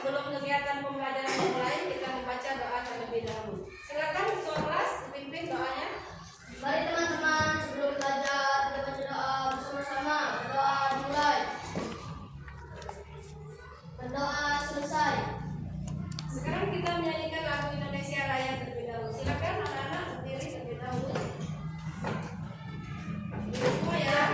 sebelum kegiatan pembelajaran dimulai, kita membaca doa terlebih dahulu. Silakan ketua kelas pimpin doanya. Mari teman-teman, sebelum belajar kita baca doa bersama-sama. Doa dimulai. Berdoa selesai. Sekarang kita menyanyikan lagu Indonesia Raya terlebih dahulu. Silakan anak-anak berdiri terlebih dahulu. Semua ya.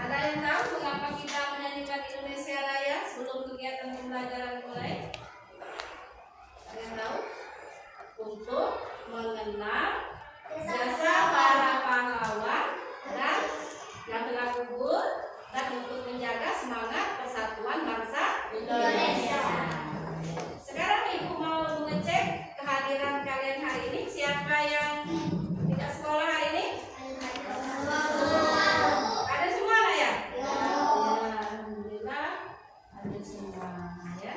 Ada yang tahu mengapa kita menyanyikan Indonesia Raya sebelum kegiatan pembelajaran dimulai? Ada yang tahu? Untuk mengenal jasa para pahlawan dan yang telah gugur dan untuk menjaga semangat persatuan bangsa Indonesia. Sekarang Ibu mau mengecek kehadiran kalian hari ini. Siapa yang tidak sekolah hari ini? Ada semua lah ya? Ya, alhamdulillah ada semua ya.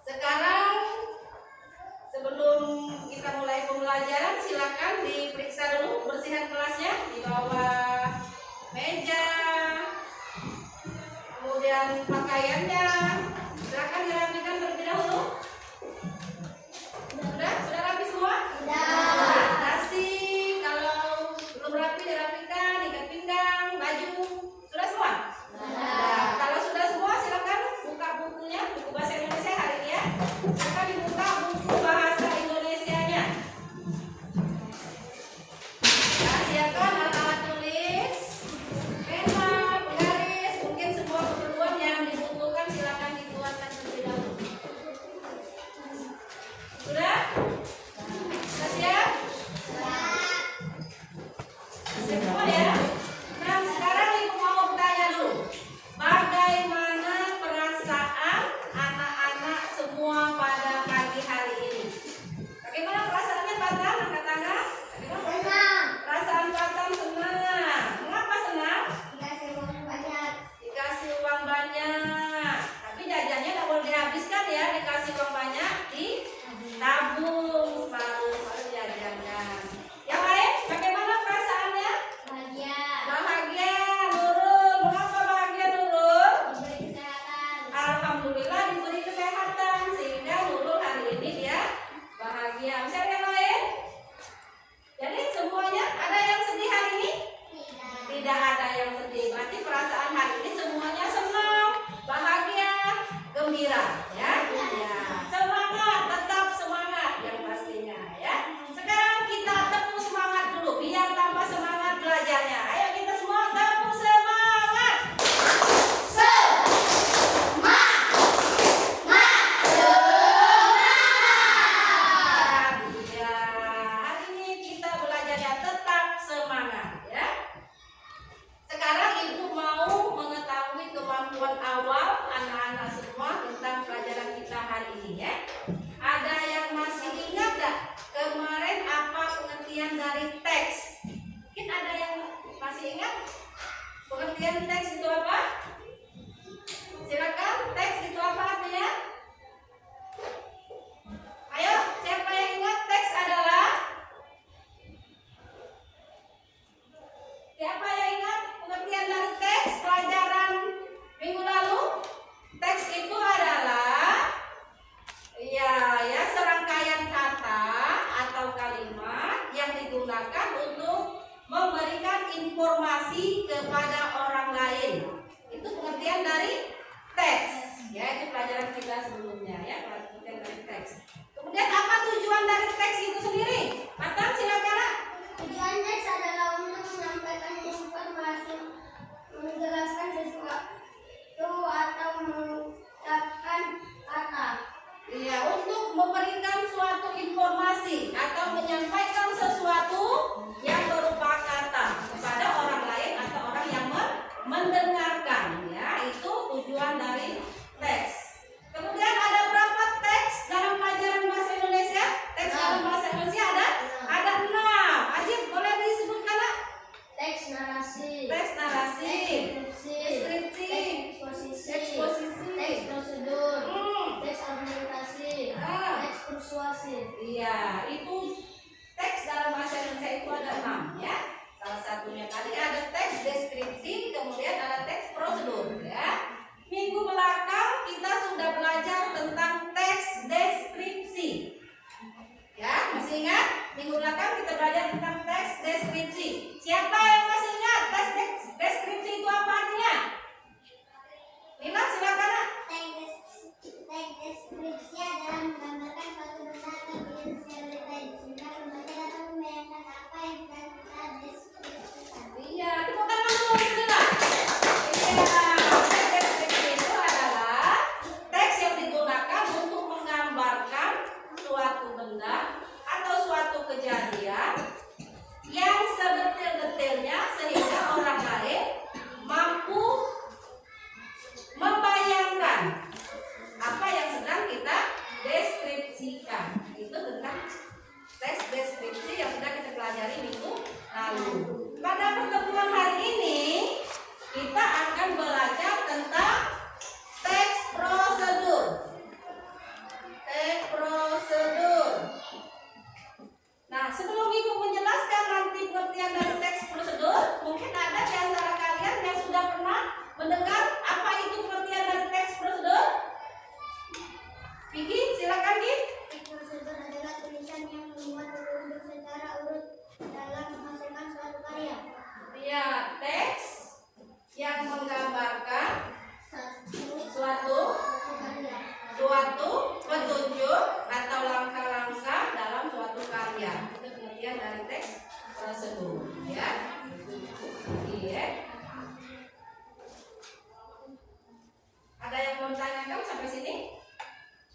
Sekarang sebelum kita mulai pembelajaran, silakan diperiksa dulu kebersihan kelasnya di bawah meja, kemudian pakaiannya. Silakan dirapikan terlebih dahulu. Sudah rapi semua? Sudah. Nasi kalau belum rapi dirapikan, ikat pinggang, baju. Sudah semua? Sudah. Kalau sudah semua silakan buka bukunya, buku bahasa Indonesia hari ini ya. Silakan dibuka buku bahasa Indonesianya. Nah, siapkan alat-alat tulis, pena, garis, mungkin semua keperluan yang dibutuhkan silakan dikeluarkan terlebih dahulu. Sudah? Sudah siap? Siap semua ya? Nah, sekarang Ibu mau bertanya dulu. Bagaimana perasaan anak-anak semua pada pagi hari ini? Bagaimana perasaannya, Patan? Angkat tangan. Bagaimana? Perasaan Patan senang. Mengapa senang? Dikasih uang banyak. Tapi jajannya tidak boleh dihabiskan ya. Dikasih uang banyak, ditabung selalu jajannya. Yang lain, bagaimana perasaannya? Bahagia, Nurul. Mengapa bahagia, Nurul? Alhamdulillah diberi kesehatan sehingga Nurul hari ini dia bahagia. Bisa yang lain? Jadi semuanya ada yang sedih hari ini? Tidak ada yang sedih. Berarti perasaan hari ini semuanya senang, bahagia, gembira, ya. Ya. Semangat, tetap semangat. Yang deskripsi adalah menggambarkan suatu benda atau jenis realita sehingga pembaca dapat membayangkan apa yang sedang kita deskripsikan. Iya, tepuk tangan dulu saudara. Iya, teks deskripsi itu adalah teks yang digunakan untuk menggambarkan suatu benda atau suatu kejadian yang sedetil-detilnya sehingga orang lain mampu membayangkan apa yang sedang kita deskripsikan. Itu tentang teks deskripsi yang sudah kita pelajari minggu lalu. Pada pertemuan hari ini kita akan belajar tentang teks prosedur. Teks prosedur. Nah, sebelum Ibu menjelaskan nanti pengertian dari teks prosedur, mungkin ada di antara kalian yang sudah pernah mendengar apa itu pengertian dari teks prosedur? Vicky, silakan Vicky. Teks prosedur adalah tulisan yang membuat berundur secara urut dalam menghasilkan suatu karya. Ya, teks yang menggambarkan suatu petunjuk atau langkah-langkah dalam suatu karya. Itu pengertian dari teks prosedur, ya. Iya. Ada yang mau ditanyakan sampai sini?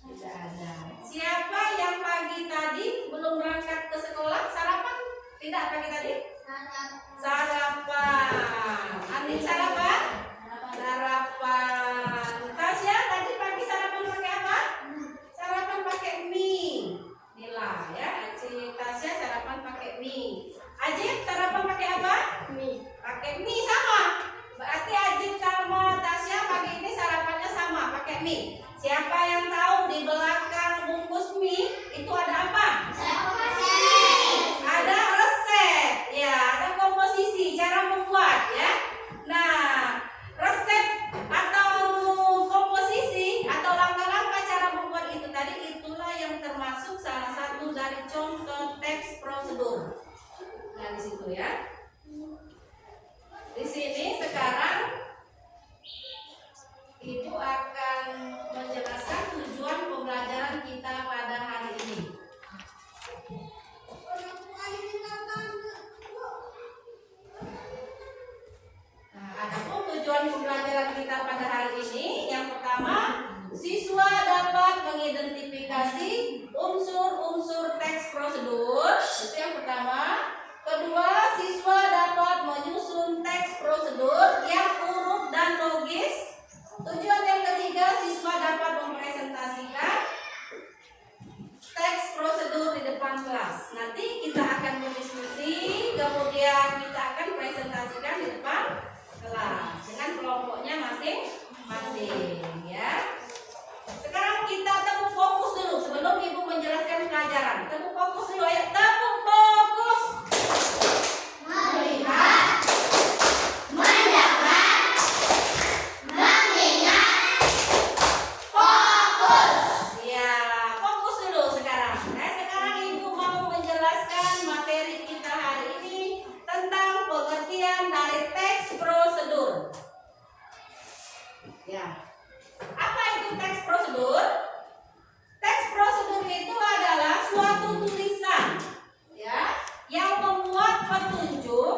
Tidak ada. Siapa yang pagi tadi belum berangkat ke sekolah? Sarapan? Tidak pagi tadi? Sarapan. Andi sarapan? Sarapan. Tasya tadi pagi sarapan pakai apa? Sarapan pakai mie. Nila ya. Si Tasya sarapan pakai mie. Ajit sarapan pakai apa? Mie. Pakai mie sama. Berarti Ajit sama Tasya pagi ini sarapannya sama, pakai mie. Siapa yang tahu di belakang bungkus mie itu ada apa? Ada resep, ya, ada komposisi, cara membuat, ya. Nah, resep atau komposisi atau langkah-langkah cara membuat itu tadi itulah yang termasuk salah satu dari contoh teks prosedur. Nah, di situ ya. Di sini sekarang Ibu akan menjelaskan tujuan pembelajaran kita pada hari ini. Nah, adapun tujuan pembelajaran kita pada hari ini, yang pertama, siswa dapat mengidentifikasi unsur-unsur teks prosedur. Itu yang pertama. Kedua, siswa dapat menyusun teks prosedur yang urut dan logis. Tujuan yang ketiga, siswa dapat mempresentasikan teks prosedur di depan kelas. Nanti kita akan berdiskusi, kemudian kita akan presentasikan di depan kelas dengan kelompoknya masing-masing, ya. Sekarang kita tepuk fokus dulu sebelum Ibu menjelaskan pelajaran. Tepuk fokus dulu, ayo tepuk fokus. Melihat, mendengar, mengingat, fokus. Ya, fokus dulu sekarang. Nah, sekarang Ibu mau menjelaskan materi kita hari ini tentang pengertian dari teks prosedur. Ya. Apa itu teks prosedur? Teks prosedur itu adalah suatu tulisan, ya, yang memuat petunjuk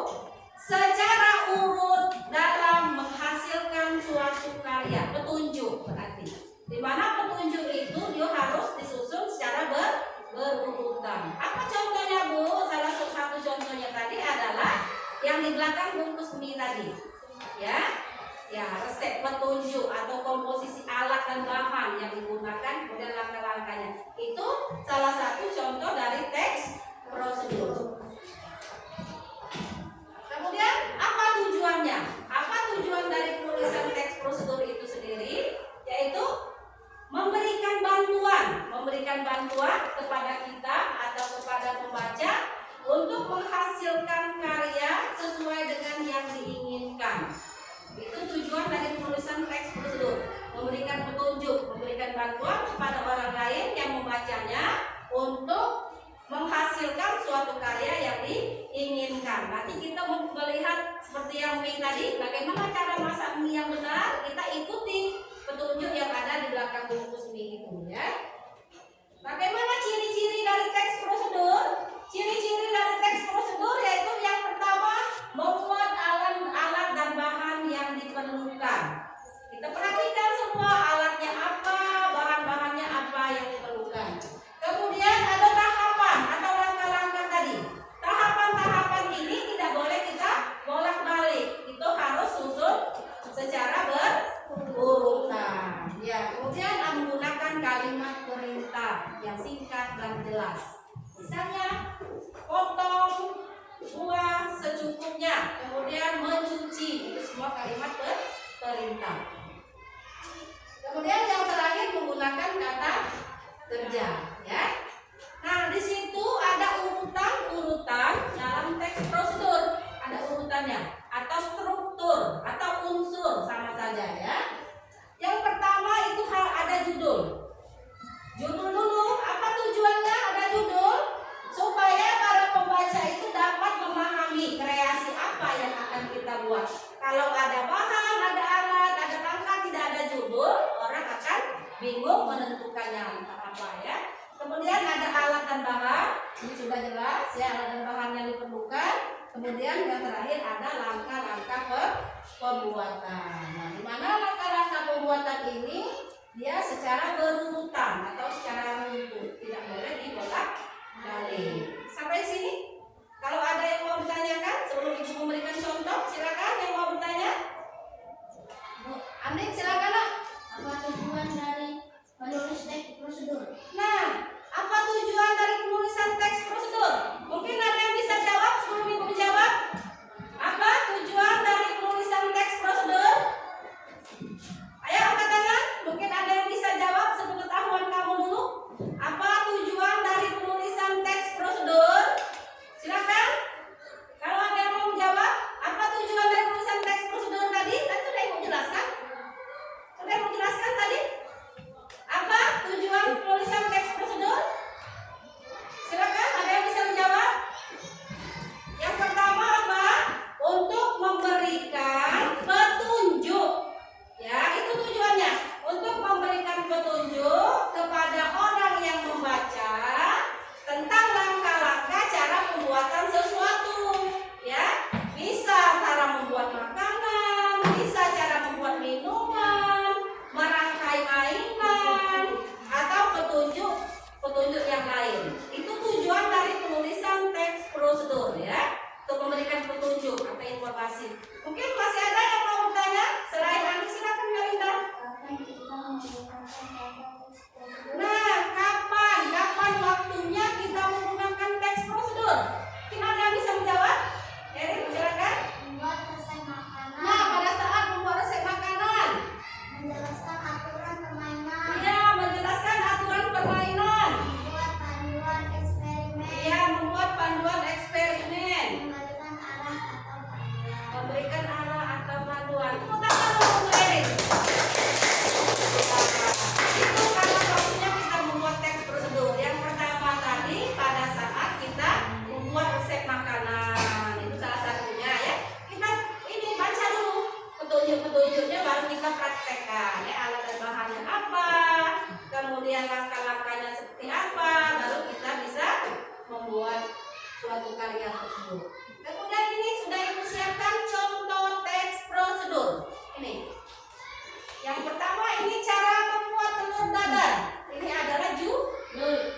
secara urut dalam menghasilkan suatu karya. Petunjuk berarti, di mana petunjuk itu dia harus disusun secara berurutan. Apa contohnya, Bu? Salah satu contohnya tadi adalah yang di belakang bungkus mie tadi, ya. Ya, resep petunjuk atau komposisi alat dan bahan yang digunakan, kemudian langkah-langkahnya. Itu salah satu contoh dari teks prosedur. Kemudian apa tujuannya? Apa tujuan dari penulisan teks prosedur itu sendiri? Yaitu memberikan bantuan kepada kita atau kepada pembaca untuk menghasilkan karya sesuai dengan yang diinginkan. Itu tujuan dari penulisan teks prosedur, memberikan petunjuk, memberikan bantuan kepada orang lain yang membacanya untuk menghasilkan suatu karya yang diinginkan. Nanti kita melihat seperti yang mie tadi, bagaimana cara masak mie yang benar, kita ikuti petunjuk yang ada di belakang bungkus mie itu ya. Bagaimana ciri-ciri dari teks prosedur? Ciri-ciri dari teks prosedur yaitu yang pertama membuat alat dan bahan yang diperlukan. Kita perhatikan semua alatnya apa, bahan-bahannya apa yang diperlukan. Kemudian ada tahapan atau langkah-langkah tadi. Tahapan-tahapan ini tidak boleh kita bolak-balik. Itu harus susun secara berurutan. Ya, kemudian menggunakan kalimat perintah yang singkat dan jelas. Misalnya, potong buah secukupnya, kemudian mencuci. Itu semua kalimat perintah. Kemudian yang terakhir menggunakan kata kerja, ya. Nah, di situ ada urutan-urutan dalam teks prosedur. Ada urutannya atau struktur atau unsur sama saja ya. Yang pertama itu ada judul. Judul dulu, apa tujuannya ada judul? Supaya para pembaca itu dapat memahami kreasi apa yang akan kita buat. Kalau ada bahan, ada alat, ada langkah, tidak ada judul, orang akan bingung menentukannya apa ya. Kemudian ada alat dan bahan, ini sudah jelas ya, alat dan bahan yang diperlukan. Kemudian yang terakhir ada langkah-langkah pembuatan. Nah, di mana langkah-langkah pembuatan ini dia secara berurutan atau secara runtut, tidak boleh dibolak-balik. Sampai sini, kalau ada yang mau ditanyakan sebelum ibu memberikan contoh, silakan yang mau bertanya. Bu, Andin silakan nak. Apa tujuan dari menulis teks prosedur? Nah, apa tujuan dari penulisan teks prosedur? Mungkin ada yang bisa jawab sebelum ibu menjawab. Apa tujuan dari penulisan teks prosedur? Ayo angkat tangan. Mungkin ada yang bisa jawab sepengetahuan kamu dulu. Apa tujuan dari penulisan teks prosedur? Silakan. Kalau ada yang mau menjawab, apa tujuan dari penulisan teks prosedur tadi? Kan sudah ibu jelaskan. Sudah ibu jelaskan tadi. Apa tujuan penulisan teks prosedur? Silakan, ada yang bisa menjawab? Yang pertama apa? Untuk memberikan petunjuk. Ya, itu tujuannya. Untuk memberikan petunjuk kepada orang yang membaca tentang langkah-langkah cara pembuatan sesuatu. Ya, bisa cara membuat makanan, bisa cara membuat minuman, merangkai mainan, atau petunjuk yang lain. Itu tujuan dari penulisan teks prosedur ya, untuk memberikan petunjuk atau informasi. Mungkin masih ada yang mau bertanya? Selain Andi, silakan Melinda. Kapan kita menggunakan teks prosedur? Nah, kapan waktunya kita menggunakan teks prosedur? Mungkin ada yang bisa menjawab? Erik, silakan. Membuat resep makanan. Nah, pada saat membuat resep makanan. Menjelaskan aturan permainan. Iya, menjelaskan aturan permainan. Membuat panduan eksperimen. Iya, membuat panduan eksperimen. Memberikan arah atau panduan. Memberikan arah atau panduan. Tepuk tangan untuk Erik. Itu karena waktunya kita membuat teks prosedur. Yang pertama tadi pada saat kita membuat resep makanan, itu salah satunya ya. Kita ini baca dulu petunjuk-petunjuknya, baru kita praktekkan ya, alat dan bahannya apa, kemudian langkah-langkahnya seperti apa, baru kita bisa membuat suatu karya tersebut. Kemudian ini sudah ibu siapkan contoh teks prosedur. Ini yang pertama, ini cara membuat telur dadar. Ini adalah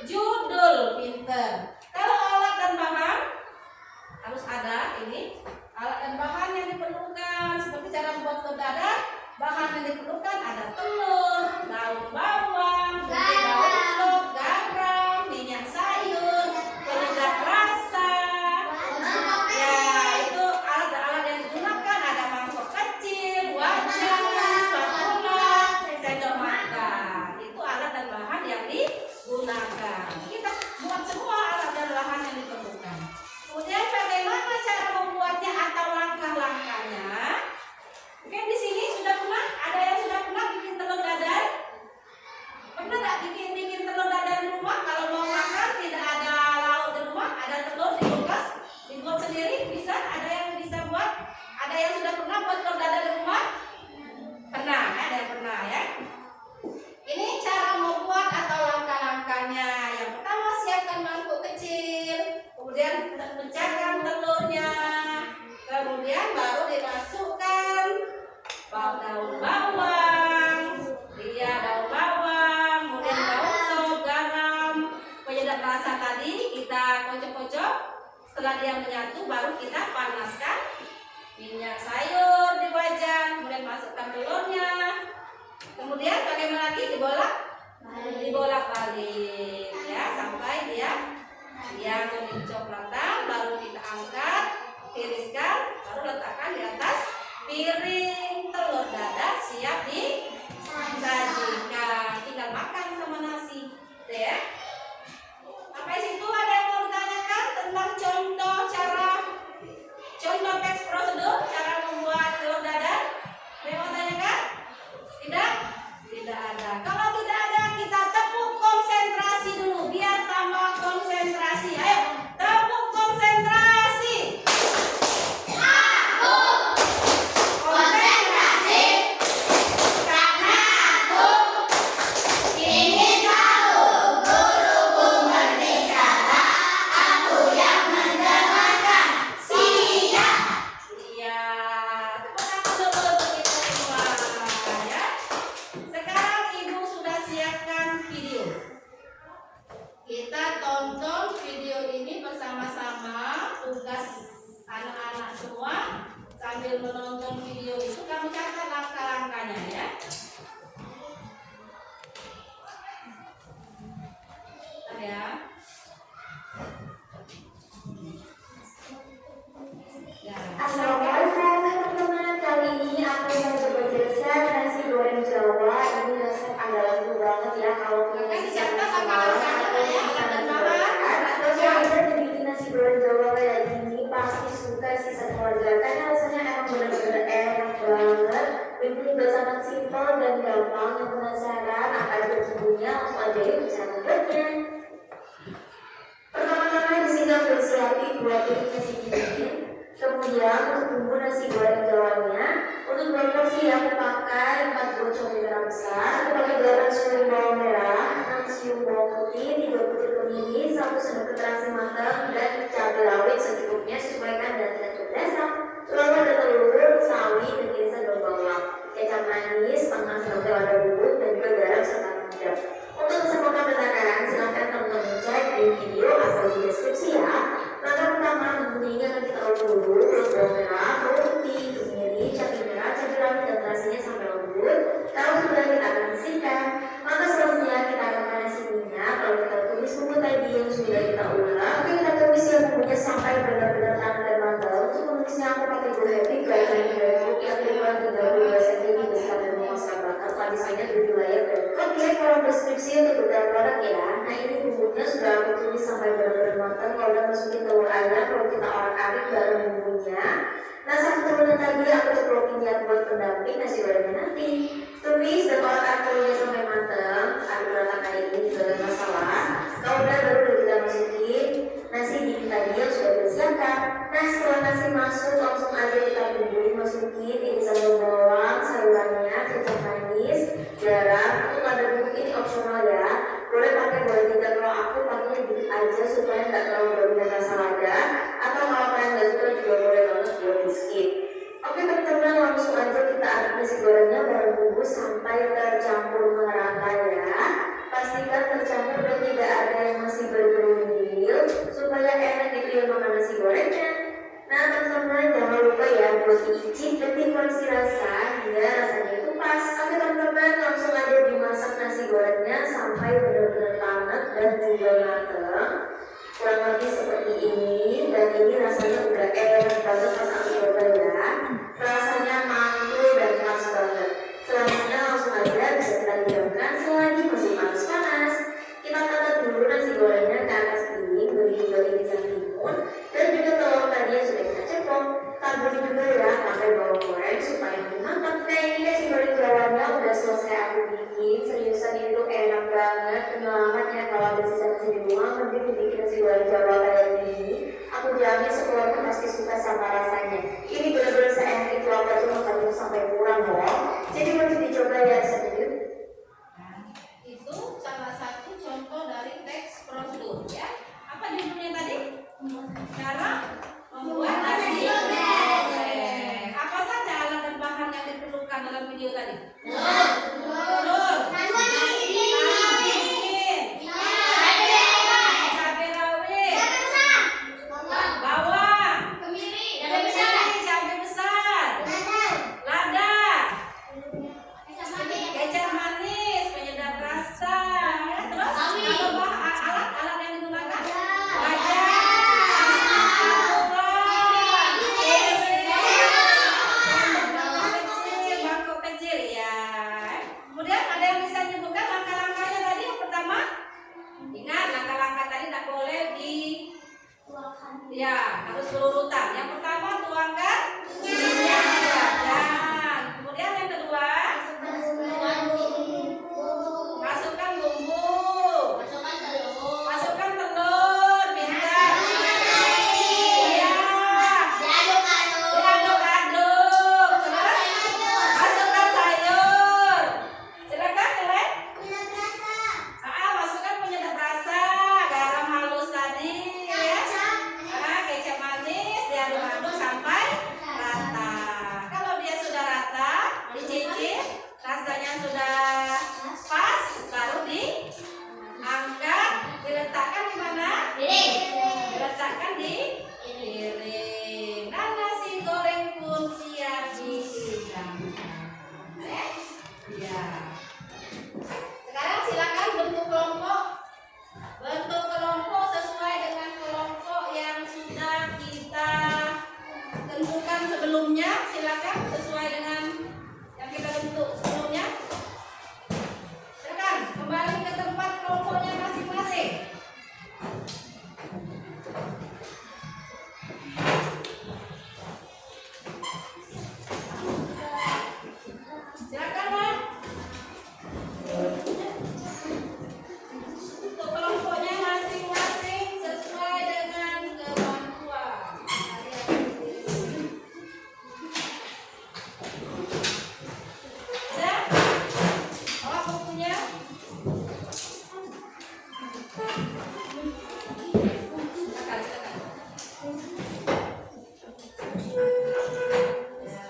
judul pinter. Kalau alat dan bahan harus ada ini alat dan bahan yang diperlukan seperti cara membuat telur dadar. Bahan yang diperlukan ada telur, daun bawang, daun sop, garam, minyak sayur, penyedap rasa. Ya, itu alat-alat yang digunakan ada mangkok kecil, wajan, spatula, Setelah dia menyatu, baru kita panaskan minyak sayur di wajan, kemudian masukkan telurnya. Kemudian bagaimana lagi? Dibolak-balik ya sampai dia kuning coklatan, baru kita angkat, tiriskan, baru letakkan di atas piring. Telur dadar siap disajikan, tinggal makan sama nasi. Oke ya. Sampai situ ada yang mau ditanyakan tentang contoh teks prosedur cara membuat telur dadar? Ada yang mau tanyakan? Tidak? Tidak ada. Kalau tidak ada, kita tepuk konsentrasi dulu biar tambah konsentrasi. Ayo, tepuk konsentrasi. Konsentrasi. Karena aku ingin tahu guruku berbicara, aku yang mendengarkan. Siap. Siap. Tepuk tangan dulu untuk kita semua ya. Sekarang Ibu sudah siapkan video. Kita tonton video ini bersama-sama. Tugas anak-anak semua sambil menonton video itu kamu catat langkah-langkahnya ya. Bentar ya. Ya. Assalamualaikum teman-teman, kali ini aku yang coba resep nasi goreng Jawa. Ini resep andalanku banget ya kalau punya nasi bikin nasi goreng Jawa kayak gini pasti suka sih sekeluarga karena rasanya emang bener-bener enak banget. Ini juga sangat simpel dan gampang. Yang penasaran apa itu bumbunya, langsung aja yuk cara membuatnya. Pertama-tama di sini aku siapin 2 piring nasi dingin. Kemudian untuk bumbu nasi goreng Jawanya, untuk 2 porsi aku pakai 4 buah cabai merah besar, aku pakai 8 siung bawang merah, 6 siung bawang putih, 3 butir kemiri, 1 sendok terasi matang, dan cabai rawit secukupnya sesuaikan dan tidak terdesak. Lalu ada telur, sawi, dan irisan daun bawang, kecap manis, setengah sendok teh lada bubuk, dan juga garam serta minyak. Untuk kesempatan takaran, silahkan teman-teman cek di video atau di deskripsi ya. Langkah pertama, bumbunya akan kita ulek dulu, terus bawang merah, bawang putih, kemiri, cabai merah, cabai rawit dan terasinya sampai lembut. Kalau sudah kita akan bersihkan. Maka selanjutnya kita akan panasi minyak. Kalau kita tumis bumbu tadi yang sudah kita ulek, oke kita tumis ya bumbunya sampai benar-benar panas dan matang. Untuk menumisnya aku pakai Go Happy guideline book yang ukuran 32 cm besar dan memuaskan bakar. Lapisannya 7 layer. Oke, kalau deskripsi untuk beberapa produk ya. Nah ini bumbunya sudah aku tumis sampai benar-benar matang. Kalau udah masukin telur ayam, kalau kita orak-arik baru bumbunya. Nah satu telurnya tadi aku ceplokin ya buat pendamping nasi gorengnya nanti. Tumis dan orak-arik telurnya sampai matang. Aduk rata kayak ini juga ada masalah. Kalau udah baru kita masukin nasi dingin tadi yang sudah disiapkan. Nah setelah nasi masuk langsung aja kita bumbuin, masukin irisan daun bawang, sayurannya, kecap manis, garam. Untuk lada bubuk ini opsional ya. Boleh pakai, boleh tidak. Kalau aku pakai dikit aja supaya nggak terlalu berlebihan rasa lada. Atau kalau kalian nggak suka juga boleh banget buat di skip. Oke teman-teman, langsung aja kita aduk nasi gorengnya bareng bumbu sampai tercampur merata ya. Pastikan tercampur dan tidak ada yang masih bergerindil supaya enak gitu ya makan nasi gorengnya. Nah teman-teman jangan lupa ya buat diicip dan dikoresi rasa hingga rasanya itu pas. Oke teman-teman, langsung aja dimasak nasi gorengnya sampai benar-benar panas dan juga matang. Kurang lebih seperti ini, dan ini rasanya udah enak banget pas aku coba ya. Rasanya mantul dan pas banget. Selanjutnya langsung aja bisa kita hidangkan selagi masih panas-panas. Kita angkat dulu nasi gorengnya ke atas piring, beri juga irisan timun dan juga telur tadi yang sudah kita cepok. Taburi juga ya pakai bawang goreng supaya lebih mantap. Nah ini nasi goreng Jawanya udah selesai aku bikin. Seriusan ini tuh enak banget. Penyelamat ya kalau ada sisa-sisa di rumah, mending dibikin nasi goreng Jawa kayak gini. Aku jamin sekeluarga pasti suka sama rasanya. Ini benar-benar seenak itu apa tuh makannya sampai kurang loh. Jadi wajib dicoba ya resepnya. Itu salah satu contoh dari teks prosedur ya. Apa judulnya tadi? Cara membuat nasi goreng. Apa saja alat dan bahan yang diperlukan dalam video tadi? Telur, nasi dingin, cabai rawit, bawang Diletakkan di piring. Dan nasi goreng pun siap dihidangkan. Ya. Sekarang silakan bentuk kelompok. Bentuk kelompok sesuai dengan kelompok yang sudah kita tentukan sebelumnya. Silakan sesuai dengan yang kita bentuk sebelumnya. Silakan kembali ke tempat kelompoknya masing-masing. Silakan, Mak. Untuk kelompoknya masing-masing sesuai dengan kemampuan. Sudah? Bawa bukunya. Silakan, silakan. Ya.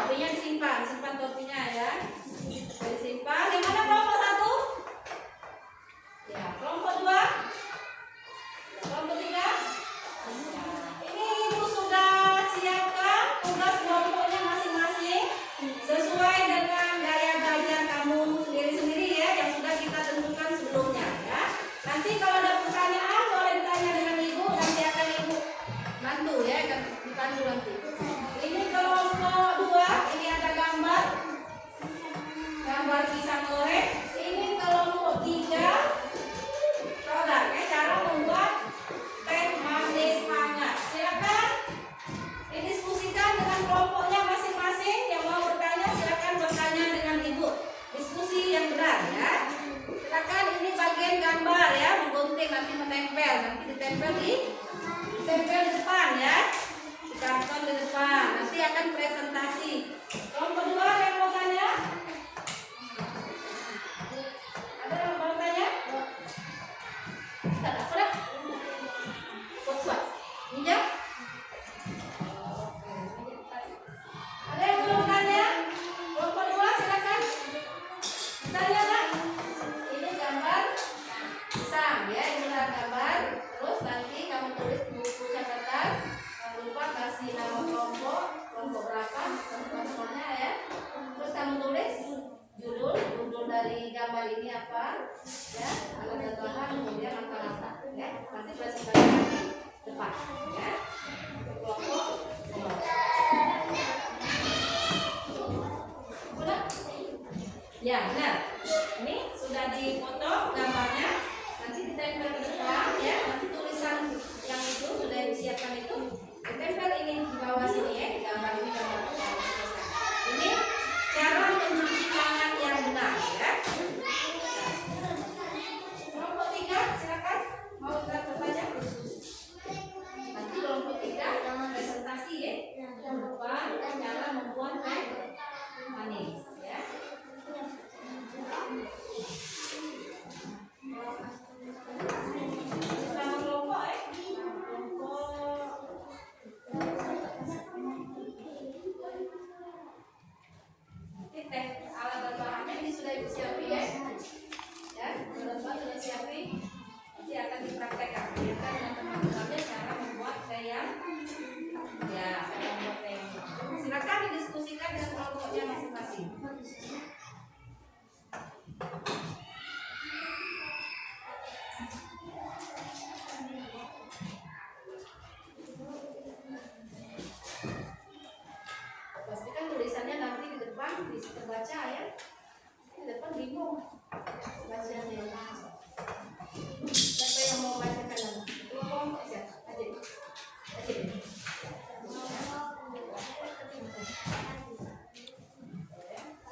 Topinya disimpan, simpan topinya ya. Disimpan. Yang mana kelompok 1? Ya, kelompok 2. Kelompok 3. Ini Ibu sudah siapkan tugas kelompoknya masing-masing sesuai dengan gaya belajar kamu sendiri-sendiri ya, yang sudah kita tentukan sebelumnya ya. Nanti kalau ada pertanyaan boleh ditanya dengan Ibu, nanti akan Ibu bantu ya, akan dibantu nanti. Ini kelompok 2, ini ada gambar pisang goreng. Ini kelompok 3 produk ya, cara membuat teh manis hangat. Silakan didiskusikan dengan kelompoknya masing-masing. Yang mau bertanya silakan bertanya dengan Ibu. Diskusi yang benar ya. Silakan, ini bagian gambar ya, menggunting nanti menempel, nanti ditempel di depan ya. Dikarton di depan. Nanti akan presentasi. Kelompok 2 yang mau tanya? Ada yang mau tanya? Tidak, sudah. Kuat. Minjam? Ada yang belum tanya? Kelompok 2 silakan. Tanya, Pak. Ini gambar pisang ya, ini gambar. Terus nanti kamu tulis di buku catatan. Jangan lupa kasih nama kelompok berapa, kelompoknya ya. Terus kamu tulis judul dari gambar ini apa ya, alat dan bahan, kemudian angka-angka ya. Nanti presentasinya di depan ya. Kelompok udah ya, benar. Ini sudah dipotong gambarnya, nanti ditempel ke depan ya. Nanti tulisan yang itu sudah disiapkan itu ditempel ini di bawah sini ya, di gambar ini, gambar ini cara mencuci tangan yang benar ya. Kelompok 3 silakan, mau bertanya? Nanti kelompok 3 presentasi ya, depan cara membuat teh manis ya. Sama kelompok ya. Ini teh alat dan bahannya ini sudah Ibu siapin ya. Ya, teman-teman sudah siapin. Nanti akan dipraktekkan. Lihatkan dengan teman-temannya cara membuat teh yang ya, cara membuat teh. Silakan didiskusikan dengan kelompoknya masing-masing. Pastikan tulisannya nanti di depan bisa terbaca ya. Di depan bingung bacanya. Siapa yang mau bacakan nama? Kelompok siapa? Adik.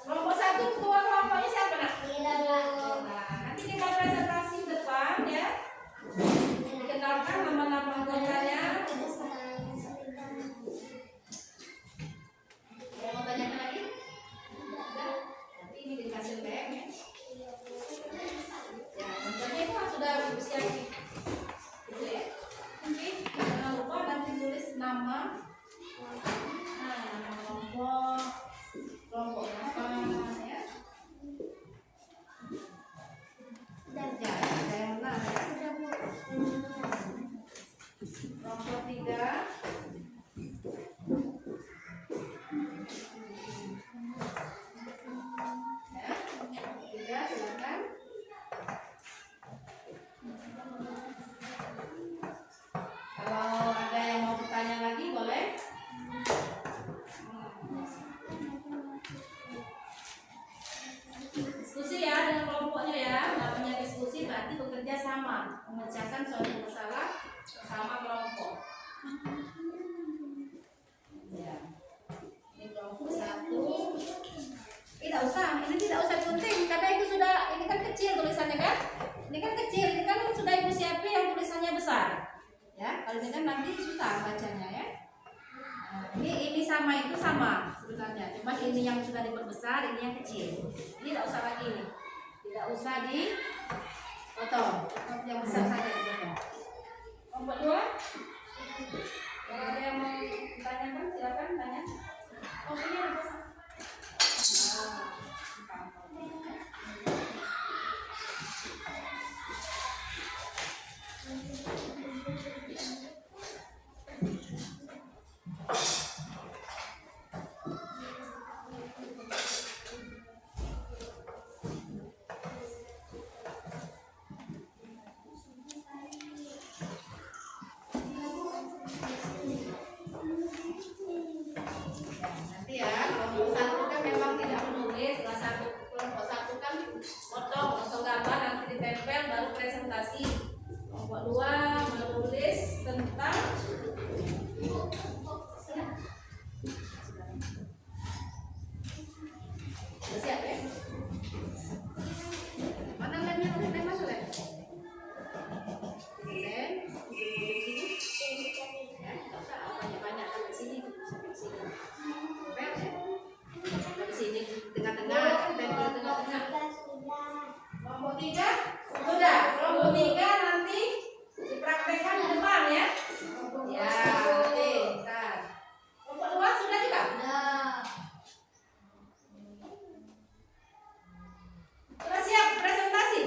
Kelompok 1 ketua kelompoknya siapa nak? Nah, nanti kita presentasi depan ya. Dikenalkan nama-nama anggotanya. Yang mau tanyakan lagi? Ada? Nanti ini dikasih PM ya. Ya, contohnya itu sudah suatu masalah bersama kelompok. Ya. Ini kelompok 1. Tidak usah, ini tidak usah gunting karena itu sudah, ini kan kecil tulisannya kan? Ini kan kecil, ini kan sudah ibu siapin yang tulisannya besar. Ya, kalau ini kan nanti susah bacanya ya. Nah, ini sama itu sama sebenarnya, cuma ini yang sudah diperbesar, ini yang kecil. Ini tidak usah lagi ini, tidak usah dipotong, yang besar saja dipotong. Kelompok 2, kalau ada yang mau ditanyakan silakan tanya. Oh ini ada besar. Nanti ya, kelompok 1 kan memang tidak menulis, kelompok 1 kan potong gambar nanti ditempel baru presentasi. Kelompok 2 menulis tentang siap ya? Mana lemnya? Lem mana lem? Lem, ya, nggak usah banyak-banyak sampai sini, sampai sini. Tempel ya. Dari sini tengah-tengah, tempel tengah-tengah. Kelompok 3 sudah. Kelompok 3 nanti dipraktekkan di depan ya. Ya, oke. Bentar. Kelompok 2 sudah juga? Sudah siap presentasi?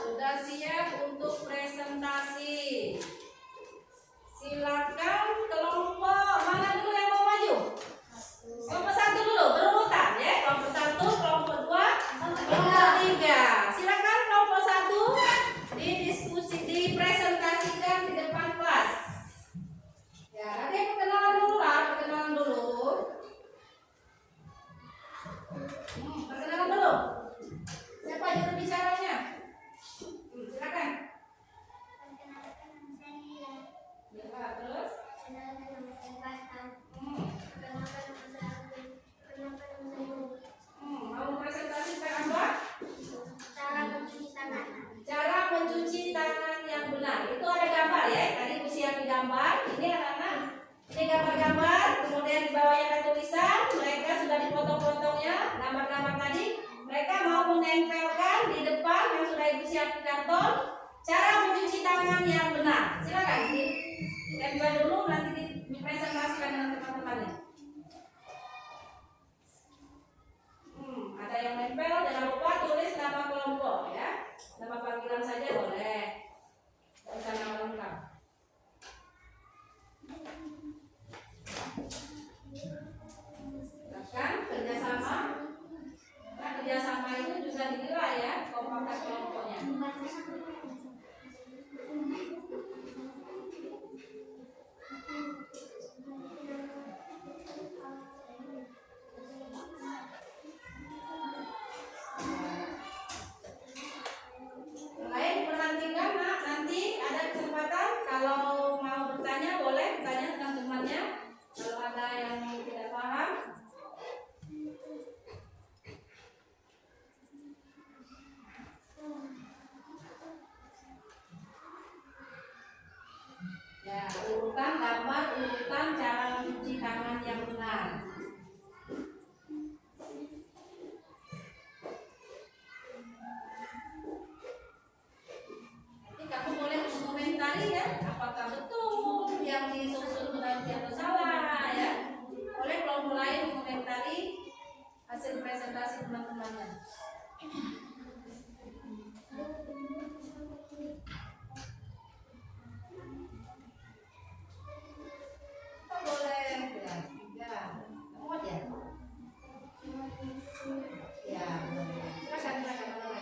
Sudah siap untuk presentasi. Silakan kelompok mana dulu yang mau maju? Kelompok 1 dulu berurutan ya. Kelompok 1, kelompok 2, kelompok 3. Silakan kelompok 1 dipresentasikan di depan kelas. Ya, nanti perkenalan dulu lah, perkenalan dulu. Perkenalan dulu. Siapa juru bicaranya? Silakan. Ya, terus? Mau presentasikan apa? Cara mencuci tangan yang benar. Itu ada gambar ya. Tadi ibu siapin gambar. Ini anak-anak. Ini gambar-gambar. Kemudian di bawahnya ada tulisan. Mereka sudah dipotong-potongnya. Gambar-gambar tadi. Mereka mau menempelkan di depan yang sudah ibu siapin kantor. Cara mencuci tangan yang benar. Silakan. Ditempel dulu nanti dipresentasikan dengan teman-temannya. Ada yang nempel, jangan lupa tulis nama kelompok ya. Nama panggilan saja boleh. Bukan nama lengkap. Silakan kerjasama. Nah, kerjasama itu juga dinilai ya, kompakan kelompoknya. Lain menantikan nak, nanti ada kesempatan kalau mau bertanya boleh bertanya dengan temannya. Kalau ada yang tidak paham. Ya, urutan gambar, urutan cara mencuci tangan yang benar. Nanti kamu boleh mengomentari ya, apakah betul yang disusun berarti atau salah ya. Boleh kelompok lain mengomentari hasil presentasi teman-temannya. Boleh ya, 3. Kamu aja. Ya, silakan boleh.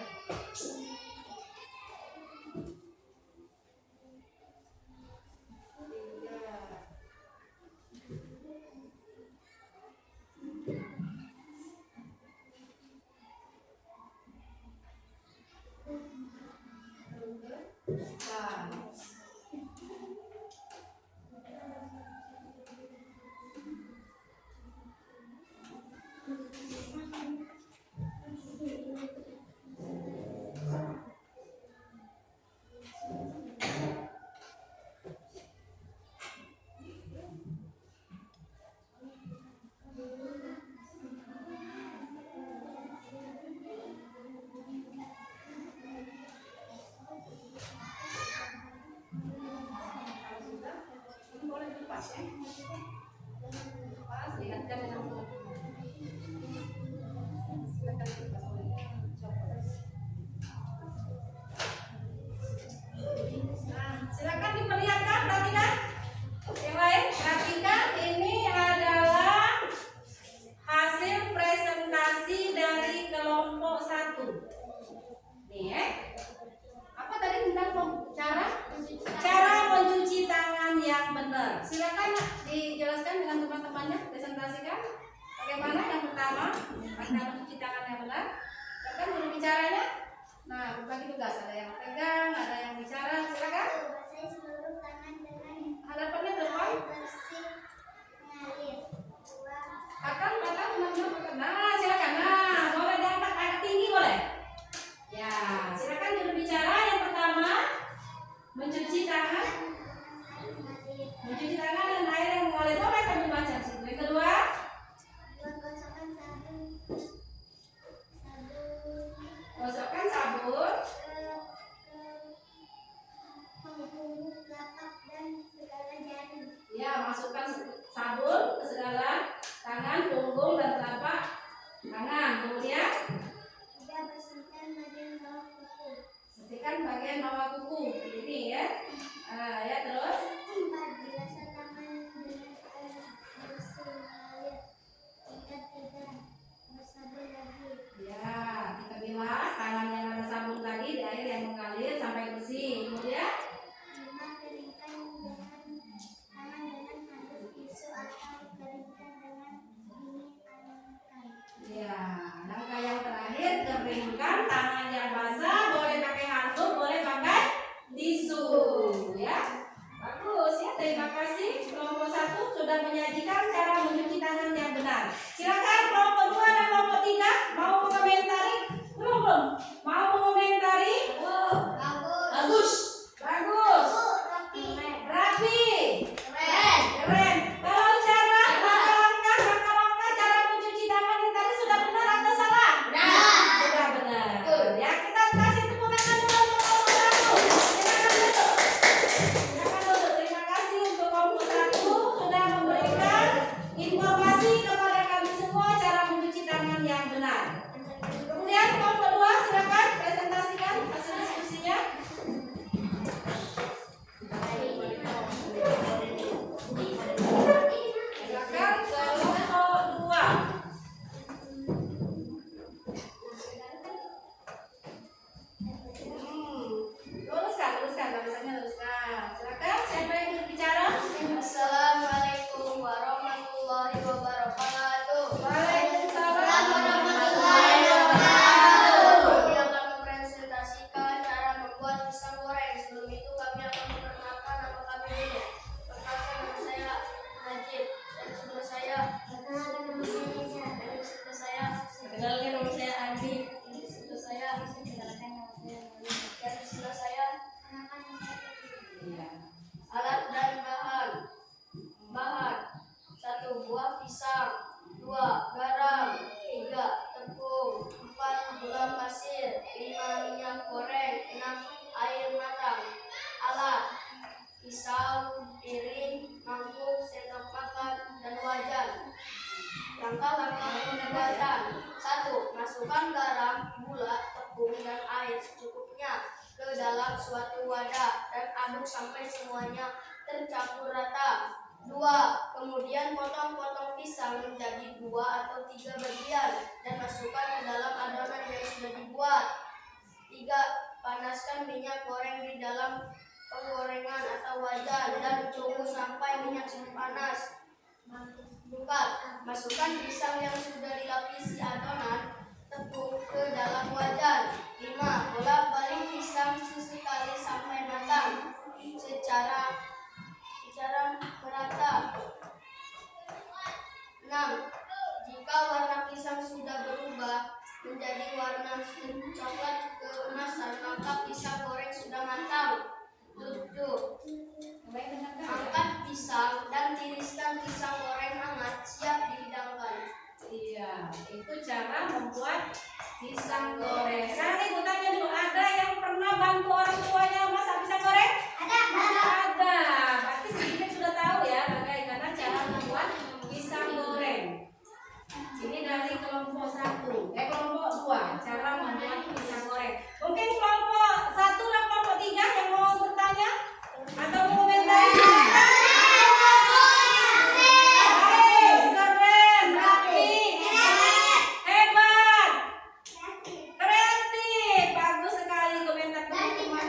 kita mencuci tangan yang benar. Silakan guru bicaranya. Nah, berbagi tugas. Ada yang pegang, ada yang bicara. Silakan. Basahi seluruh tangan dengan Hadapannya ke depan. air bersih mengalir. 2. Akan benar-benar. Nah, silakan. Nah, boleh diangkat agak tinggi boleh. Ya, silakan guru bicara. Yang pertama, mencuci tangan. Mencuci tangan dan air yang mengalir. Boleh kami baca di situ. Yang kedua, Gosokkan sabun gosokkan sabun. ke penghubung telapak dan segala jari. Ya, masukkan sabun ke segala tangan, punggung dan telapak tangan. Kemudian 3. Bersihkan bagian bawah kuku. bersihkan bagian bawah kuku. Ini ya. Ya terus. 4. Bilaskan tangan dengan air bersih mengalir hingga tidak bersabun lagi. Ya, kita bilas tangan yang ada sabun tadi di air yang mengalir sampai bersih. Kemudian 5. Keringkan tangan dengan handuk tisu atau keringkan dengan ini angkai. ya, langkah yang terakhir keringkan tangan yang basah, boleh pakai handuk, boleh pakai tisu, ya. Bagus ya, terima kasih. Kelompok 1 sudah menyajikan cara mencuci tangan yang benar. Silakan kelompok 2 dan kelompok 3 mau mengomentari? Belum. Mau mengomentari? Bagus. Bagus. Rapi. Keren. Kalau cara langkah cara mencuci tangan yang tadi sudah benar atau salah? Sudah benar. Ya, kita kasih tepuk tangan dulu untuk kelompok 1. Silakan duduk. Terima kasih untuk kelompok 1 sudah memberikan informasi kepada kami semua cara mencuci tangan yang benar. Kemudian kelompok 2 silakan presentasikan hasil diskusinya. Silakan kelompok 2. Luruskan, barisannya luruskan. Silakan, siapa yang berbicara? Assalamualaikum warahmatullahi wabarakatuh. Waalaikumsalam warahmatullahi wabarakatuh. Kami akan mempresentasikan cara membuat pisang goreng. Sebelum itu kami akan memperkenalkan nama kami dulu. Perkenalkan, nama saya Najib. Dan sebelah saya Kenalkan nama saya Andi. dan sebelah saya Iya. alat dan bahan. 1. Buah pisang. 2. Garam. 3. Tepung. 4. Gula pasir. 5. Minyak goreng. 6. Air matang. Alat: pisau, piring, mangkuk, sendok makan, dan wajan. Langkah-langkah pembuatan: 1. Masukkan garam, gula, tepung, dan air secukupnya ke dalam suatu wadah dan aduk sampai semuanya tercampur rata. 2. Kemudian potong-potong pisang menjadi 2 atau 3 bagian dan masukkan ke dalam adonan yang sudah dibuat. 3. Panaskan minyak goreng di dalam penggorengan atau wajan dan tunggu sampai minyak sudah panas. 4. Masukkan pisang yang sudah dilapisi adonan tepung ke dalam wajan. 5. Bolak-balik pisang sesekali sampai matang secara merata. 6. Jika warna pisang sudah berubah menjadi warna coklat keemasan, maka pisang goreng sudah matang. 7. Angkat pisang dan tiriskan pisang goreng hangat siap dihidangkan. Iya, itu cara membuat pisang goreng. Sekarang ibu tanya dulu, ada yang pernah bantu orang tuanya masak pisang goreng? Ada. Berarti sedikit sudah tahu ya bagaimana cara membuat pisang goreng. Ini dari kelompok 1, kelompok 2, cara membuat pisang goreng. Mungkin kelompok 1 dan kelompok 3 yang mau bertanya atau mau komentari? Bagus, keren, rapi, hebat, kreatif, bagus sekali komentar teman-teman.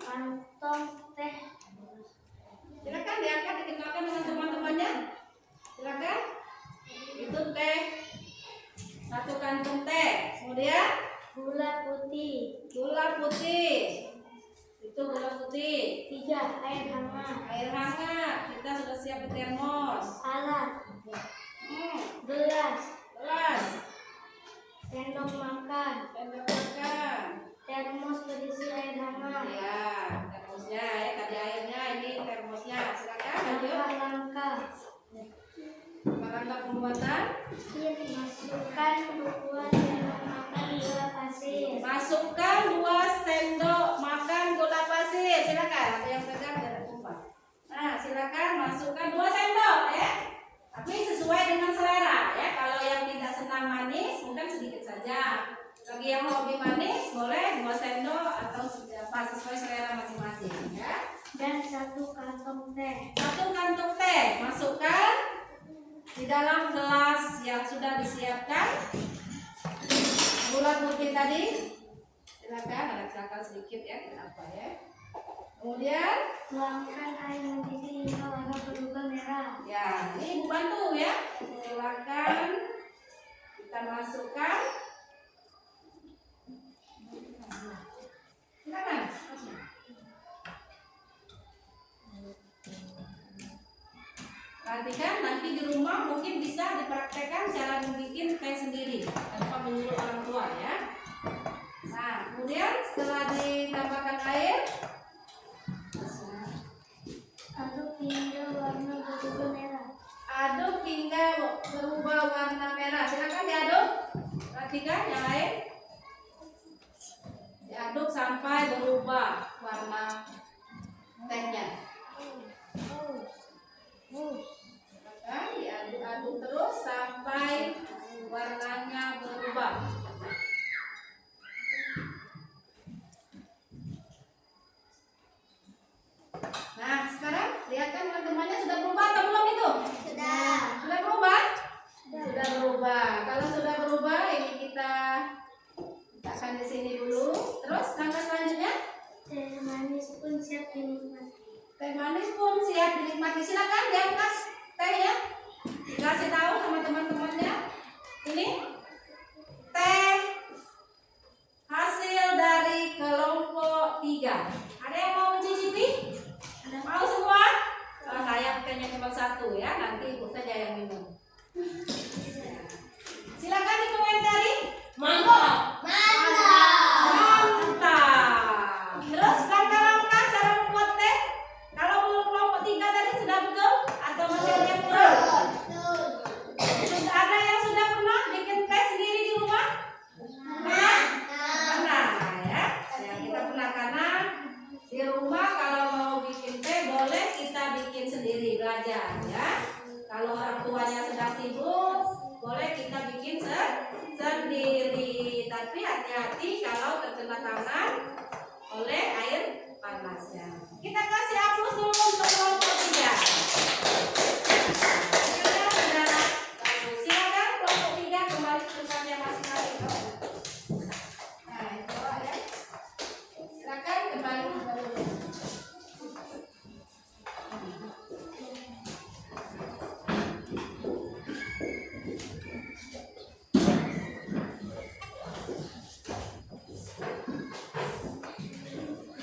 kantong teh. Silakan diangkat, dikenalkan dengan teman-temannya. Silakan. Itu teh. Satu kantung teh. Kemudian Gula putih. gula putih. Itu gula putih. 3. Air hangat. Air hangat. Kita sudah siap di termos. Alat. Hmm, Gelas. gelas. Sendok makan. Sendok makan. Termos berisi air hangat. Ya, termosnya ya, tadi airnya, ini termosnya. Silakan lanjut. Langkah-langkah. Langkah pembuatan. Masukkan 2 sendok makan gula pasir. Masukkan 2 sendok makan gula pasir. Silakan, ada yang pegang jangan tumpah. Nah, silakan masukkan 2 sendok ya. Tapi sesuai dengan selera ya. Kalau yang tidak senang manis, mungkin sedikit saja. Bagi yang hobi manis, boleh 2 sendok atau apa sesuai selera masing-masing ya. Dan 1 kantong teh. 1 kantung teh masukkan di dalam gelas yang sudah disiapkan. Gula putih tadi. Silakan, ada cakal sedikit ya, tidak apa ya. Kemudian Tuangkan air mendidih hingga warna berubah merah. ya, ini ibu bantu ya. Silakan kita masukkan. Silakan. Perhatikan nanti di rumah mungkin bisa dipraktekkan cara membuat teh sendiri tanpa menyuruh orang tua ya. Nah, kemudian setelah ditambahkan air, Aduk hingga warna berubah merah. aduk hingga berubah warna merah. Silakan diaduk. Perhatikan yang lain. Diaduk sampai berubah warna tehnya. Silakan diaduk-aduk terus sampai warnanya berubah. Nah, sekarang lihatkan teman-temannya sudah berubah atau belum itu? Sudah. Sudah berubah? Sudah berubah. Kalau sudah berubah, ini kita letakkan di sini dulu. Terus langkah selanjutnya, Teh manis pun siap dinikmati. teh manis pun siap dinikmati. Silakan diangkat teh ya. Dikasih tahu sama teman-temannya. Ini teh hasil dari kelompok 3. Ada yang mau mencicipi? Mau semua? Oh, saya tehnya cuma 1 ya. Nanti ibu saja yang minum. Silakan dikomentari. Mantap. Mantap. Terus langkah-langkah cara membuat teh. Kalau belum kelompok 3 tadi sudah betul atau masih ada yang kurang? Sudah ada yang sudah pernah bikin teh sendiri di rumah? Pernah? Pernah ya. Ya kita pernah karena di rumah kalau mau bikin teh boleh kita bikin sendiri belajar ya. Kalau orang tuanya sedang sibuk boleh kita bikin sendiri. Tapi hati-hati kalau terkena tangan oleh air panasnya. Kita kasih aplaus dulu untuk kelompok 3. Silakan kelompok 3 kembali ke tempatnya masing-masing. Nah, itu ya. Silakan kembali ke dulu.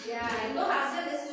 Ya, itu hasil diskusi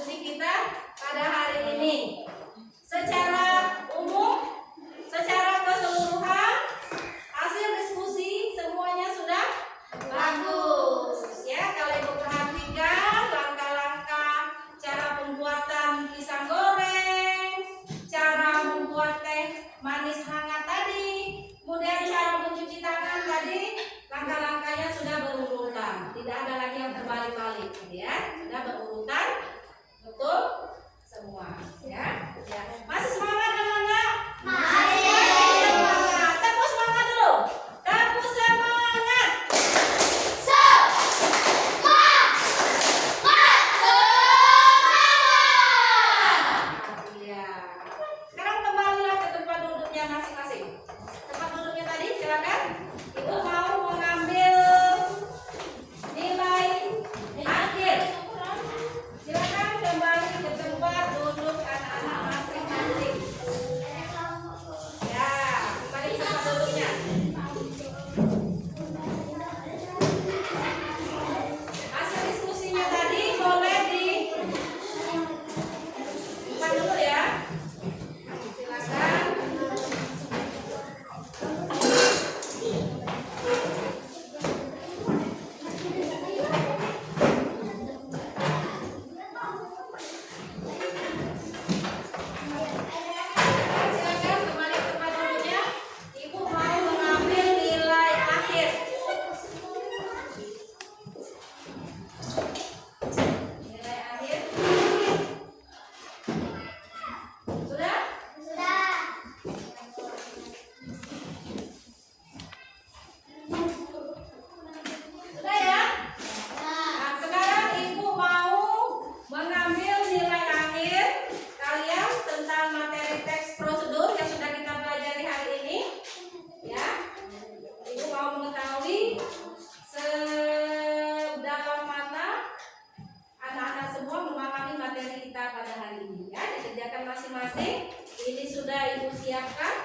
dikerjakan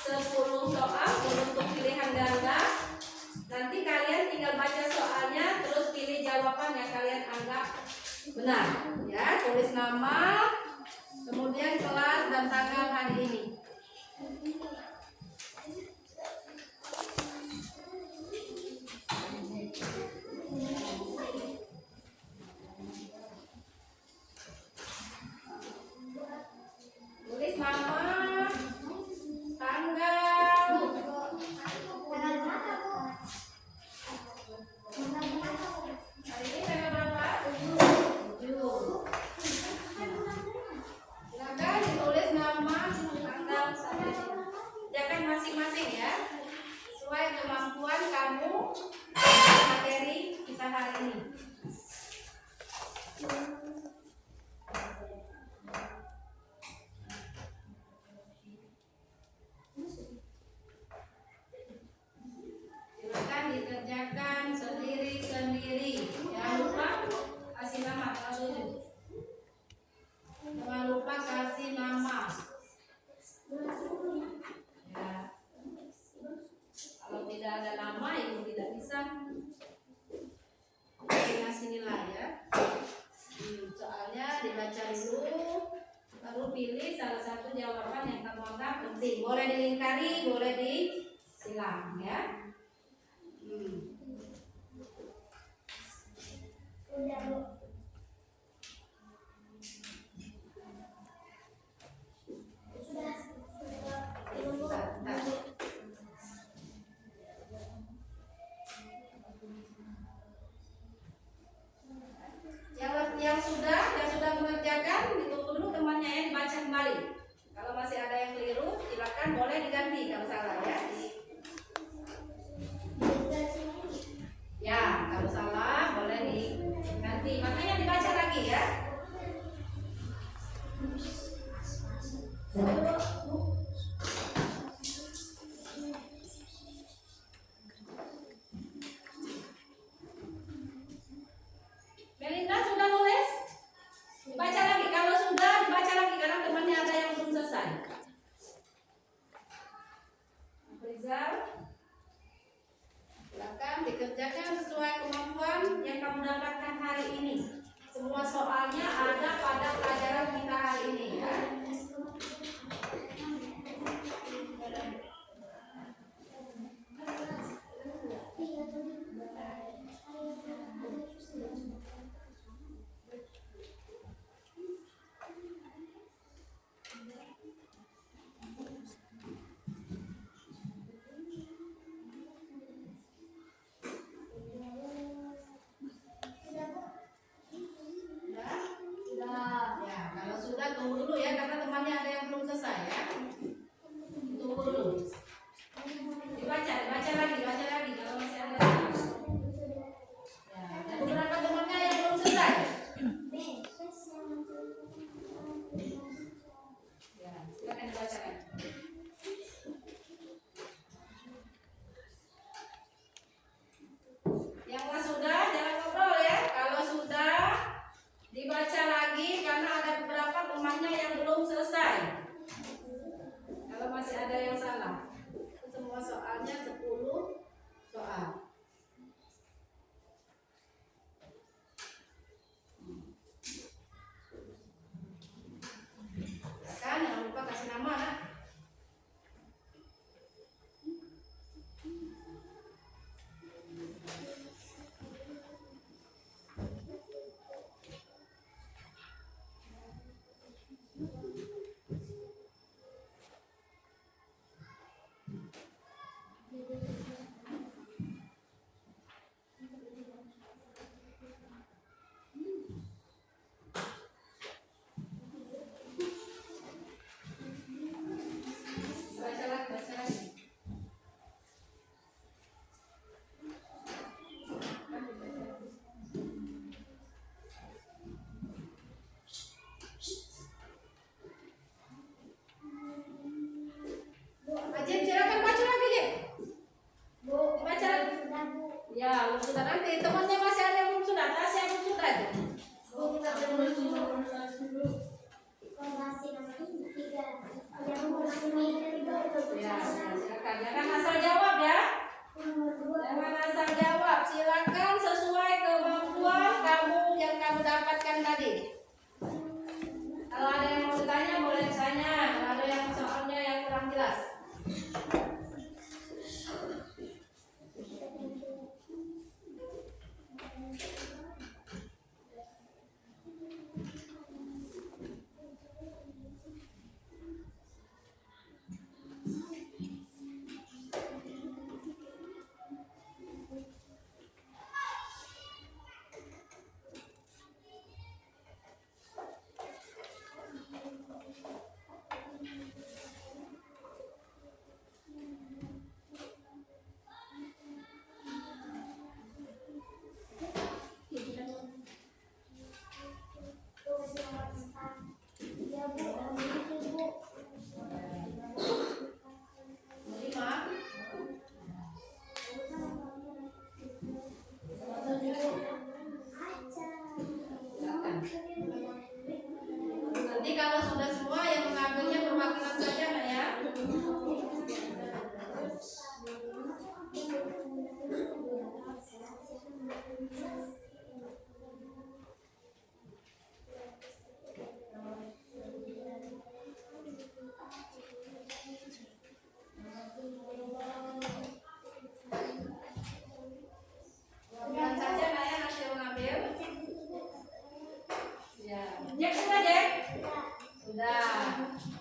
10 soal untuk pilihan ganda. Nanti kalian tinggal baca soalnya, terus pilih jawaban yang kalian anggap benar. Ya, tulis nama, kemudian kelas dan tanggal hari ini. Tulis nama, tanggal, hari ini tanggal berapa? 7. Silakan ditulis nama, tanggal, sampai sini. Kerjakan masing-masing ya, sesuai kemampuan kamu materi kita hari ini. Silakan dikerjakan sendiri-sendiri. Jangan lupa kasih nama kalau 7. Jangan lupa kasih nama. Ya. Kalau tidak ada nama, ibu tidak bisa ngasih nilai ya. Soalnya dibaca dulu, baru pilih salah satu jawaban yang kamu anggap penting. Boleh dilingkari, boleh disilang ya. Yang sudah mengerjakan ditunggu dulu temannya ya, dibaca kembali. Kalau masih ada yang keliru, silakan boleh diganti kalau salah ya. Ya, kalau salah boleh diganti. Makanya dibaca lagi ya. Melinda sudah nulis? Dibaca lagi. Kalau sudah, dibaca lagi karena temannya ada yang belum selesai. Rizal, silakan dikerjakan sesuai kemampuan yang kamu dapatkan hari ini. Semua soalnya ada pada pelajaran kita hari ini ya. Ya, kalau sudah tunggu dulu ya karena temannya ada yang belum selesai ya. Tunggu dulu. Dibaca lagi kalau masih ada. Ya, ada beberapa temannya yang belum selesai. Ya, silakan dibacakan. Yang sudah jangan ngobrol ya. Kalau sudah dibaca lagi karena ada beberapa temannya yang belum selesai. Kalau masih ada yang salah. Semua soalnya 10 soal. Kan jangan lupa kasih nama nak. Ya, silakan. Jangan asal jawab ya. Jangan asal jawab. Silakan sesuai kemampuan kamu yang kamu dapatkan tadi. Kalau ada yang mau bertanya boleh tanya. Kalau ada yang soalnya yang kurang jelas. Nanti kalau sudah semua yang mengambilnya perwakilan saja Nak ya. Bilang saja Nak ya nanti yang mengambil. Ya, Jack sudah Jack? Sudah.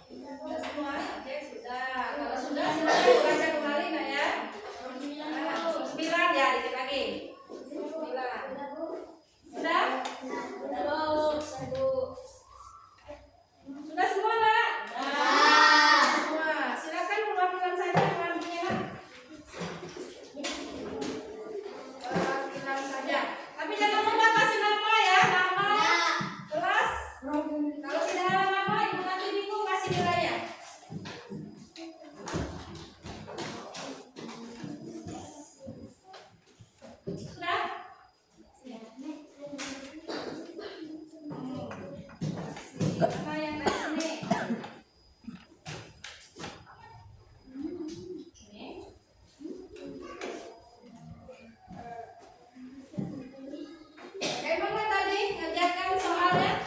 Sudah semua? Jack sudah. Kalau sudah silakan baca kembali Nak ya. 9 ya, dikit lagi. 9. Sudah? Sudah semua Nak? Sudah semua. Silakan perwakilan saja mengambilnya Nak. Perwakilan saja. Tapi jangan lupa kasih nama ya, nama kelas. Kalau tidak ada nama, ibu nanti bingung kasih nilainya. Sudah? Nama yang dari sini. Ini. Bagaimana tadi ngerjakan soalnya?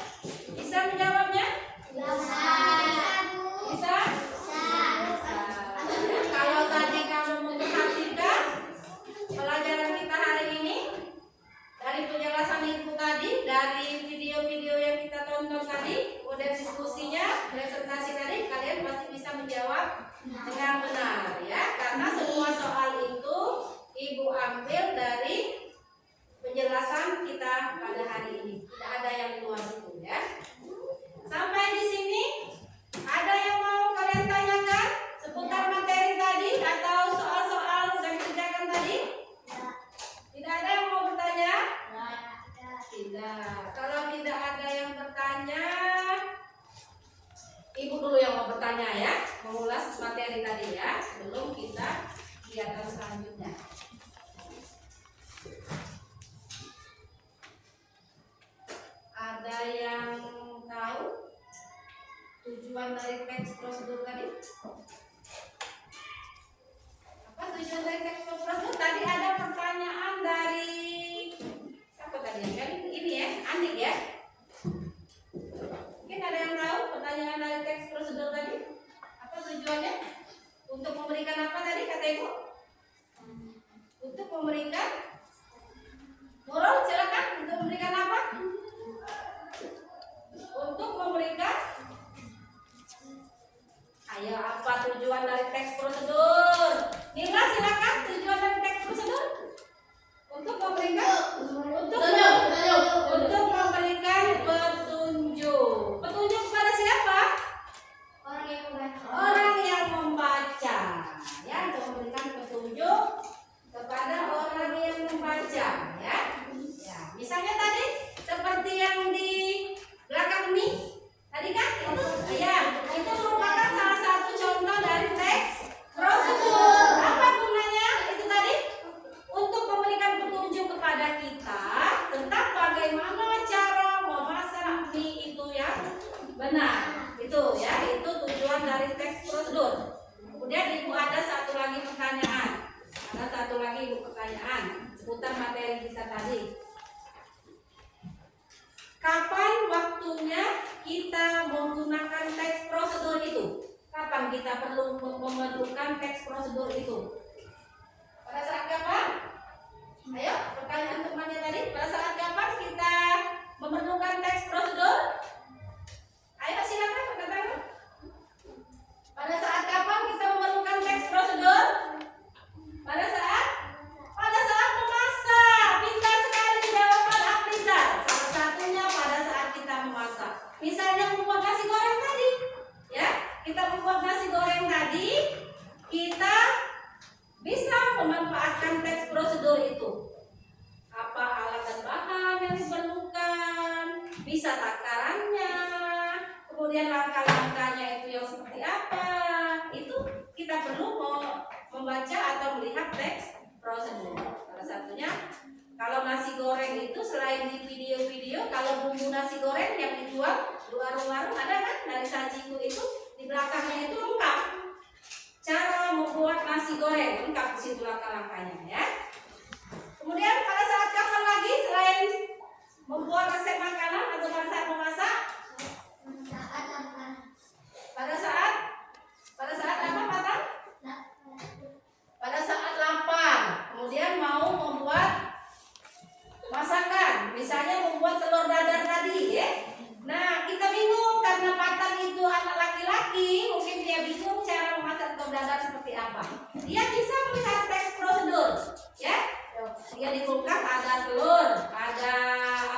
Bisa menjawabnya? Bisa? Kalau tadi kamu memperhatikan pelajaran kita hari ini, dari penjelasan ibu tadi, dari video-video yang kita tonton tadi, kemudian diskusinya, presentasi tadi, kalian pasti bisa menjawab dengan benar ya, karena semua soal itu ibu ambil dari penjelasan kita pada hari ini. Tidak ada yang luar itu ya. Sampai di sini ada yang mau kalian tanyakan seputar materi tadi atau soal-soal yang dikerjakan tadi? Tidak ada yang mau bertanya? Tidak. Kalau tidak ada yang bertanya, ibu dulu yang mau bertanya ya, mengulas materi tadi ya, sebelum kita kegiatan selanjutnya. Ada yang tahu tujuan dari teks prosedur tadi? Apa tujuan dari teks prosedur? Tadi ada pertanyaan dari siapa tadi? Kan ini ya, Andik ya. Mungkin ada yang tahu pertanyaan dari teks prosedur tadi? Apa tujuannya? Untuk memberikan apa tadi kata ibu? Untuk memberikan Nurul, silakan. Untuk memberikan apa? Untuk memberikan. Ayo, apa tujuan dari teks prosedur? Nila, silakan. Tujuan dari teks prosedur? Untuk memberikan. Untuk memberikan petunjuk. Petunjuk kepada siapa? Orang yang membaca. Ya, untuk memberikan petunjuk kepada orang yang membaca. Ya. Ya, misalnya tadi seperti yang di belakang ini tadi kan itu merupakan salah satu contoh dari teks prosedur. Apa gunanya itu tadi? Untuk memberikan petunjuk kepada kita tentang bagaimana cara memasak mie itu yang benar. Itu ya, itu tujuan dari teks prosedur. Kemudian Ibu ada satu lagi pertanyaan. Ada satu lagi Ibu pertanyaan seputar materi kita tadi. Kapan waktunya kita menggunakan teks prosedur itu? Kapan kita perlu memerlukan teks prosedur itu? Pada saat kapan? Ayo, pertanyaan temannya tadi. Pada saat kapan kita memerlukan teks prosedur? Ayo silakan katakan. Pada saat kapan kita memerlukan teks prosedur? Pada saat memasak. Pintar sekali jawaban Afriza. Salah satunya pada saat kita memasak. Misalnya membuat nasi goreng tadi, ya, kita membuat nasi goreng tadi, kita bisa memanfaatkan teks prosedur itu. Apa alat dan bahan yang diperlukan, bisa takarannya, kemudian langkah-langkahnya itu yang seperti apa. Itu kita perlu membaca atau melihat teks prosedur. Salah satunya kalau nasi goreng itu selain di video-video, kalau bumbu nasi goreng yang dijual di warung-warung ada kan, dari sajiku itu di belakangnya itu lengkap cara membuat nasi goreng, lengkap di situ langkah-langkahnya ya. Kemudian pada saat kapan lagi selain membuat resep makanan atau pada saat memasak? Pada saat apa Patah? Pada saat lapar, kemudian mau membuat masakan, misalnya membuat telur dadar tadi ya. Nah, kita bingung karena Patah itu anak laki-laki, mungkin dia bingung cara memasak telur dadar seperti apa. Dia bisa melihat teks prosedur, ya. Dia di kulkas ada telur, ada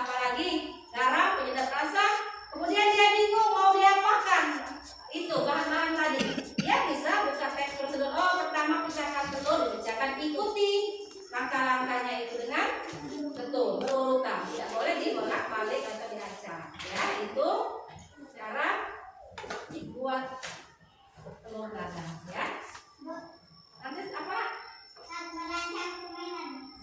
apa lagi, garam, penyedap rasa. Kemudian dia bingung mau diapakan itu bahan-bahan tadi. Dia bisa buka teks prosedur. Oh, pertama pecahkan telur, pecahkan, ikuti langkah-langkahnya itu dengan betul berurutan. Tidak boleh dibolak-balik atau diacak. Ya, itu cara dibuat telur dadar. Ya. Nanti apa?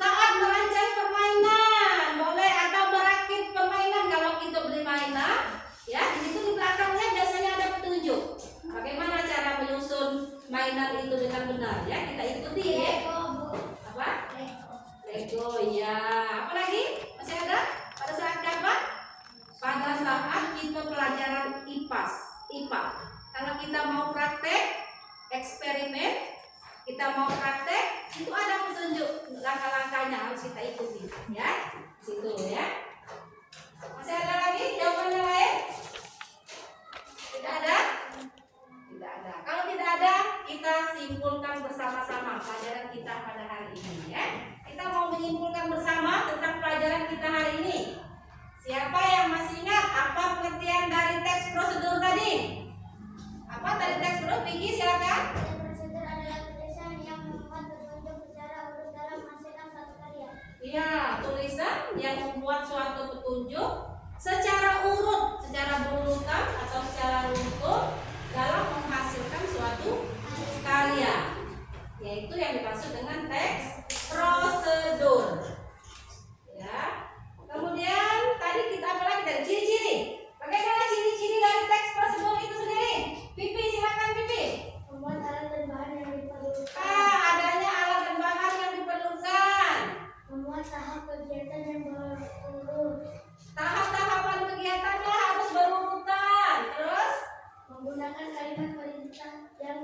Saat merancang permainan, boleh, atau merakit permainan kalau kita beli mainan, ya di situ di belakangnya biasanya ada petunjuk bagaimana cara menyusun mainan itu dengan benar, ya kita ikuti ya. Apa? Lego, ya. Apa lagi? Masih ada? Pada saat kapan? Pada saat kita pelajaran IPA. Kalau kita mau praktek eksperimen, kita mau praktek, itu ada petunjuk langkah-langkahnya harus kita ikuti, ya. Situ ya. Masih ada lagi jawabannya lain? Tidak ada? Tidak ada. Kalau tidak ada, kita simpulkan bersama-sama pelajaran kita pada hari ini, ya. Kita mau menyimpulkan bersama tentang pelajaran kita hari ini. Siapa yang masih ingat apa pengertian dari teks prosedur tadi? Apa tadi teks prosedur? Vicky silakan. Iya, tulisan yang membuat suatu petunjuk secara urut, secara berurutan atau secara runtut dalam menghasilkan suatu karya, yaitu yang dimaksud dengan teks prosedur. Ya. Kemudian tadi kita apa lagi dari ciri-ciri? Bagaimana ciri-ciri dari teks prosedur itu sendiri? Pipi, silakan Pipi. Membuat alat dan bahan yang diperlukan. Adanya alat dan bahan yang diperlukan. Membuat tahap kegiatan yang berurut. Tahap-tahapan kegiatannya harus berurutan. Terus Menggunakan kalimat perintah yang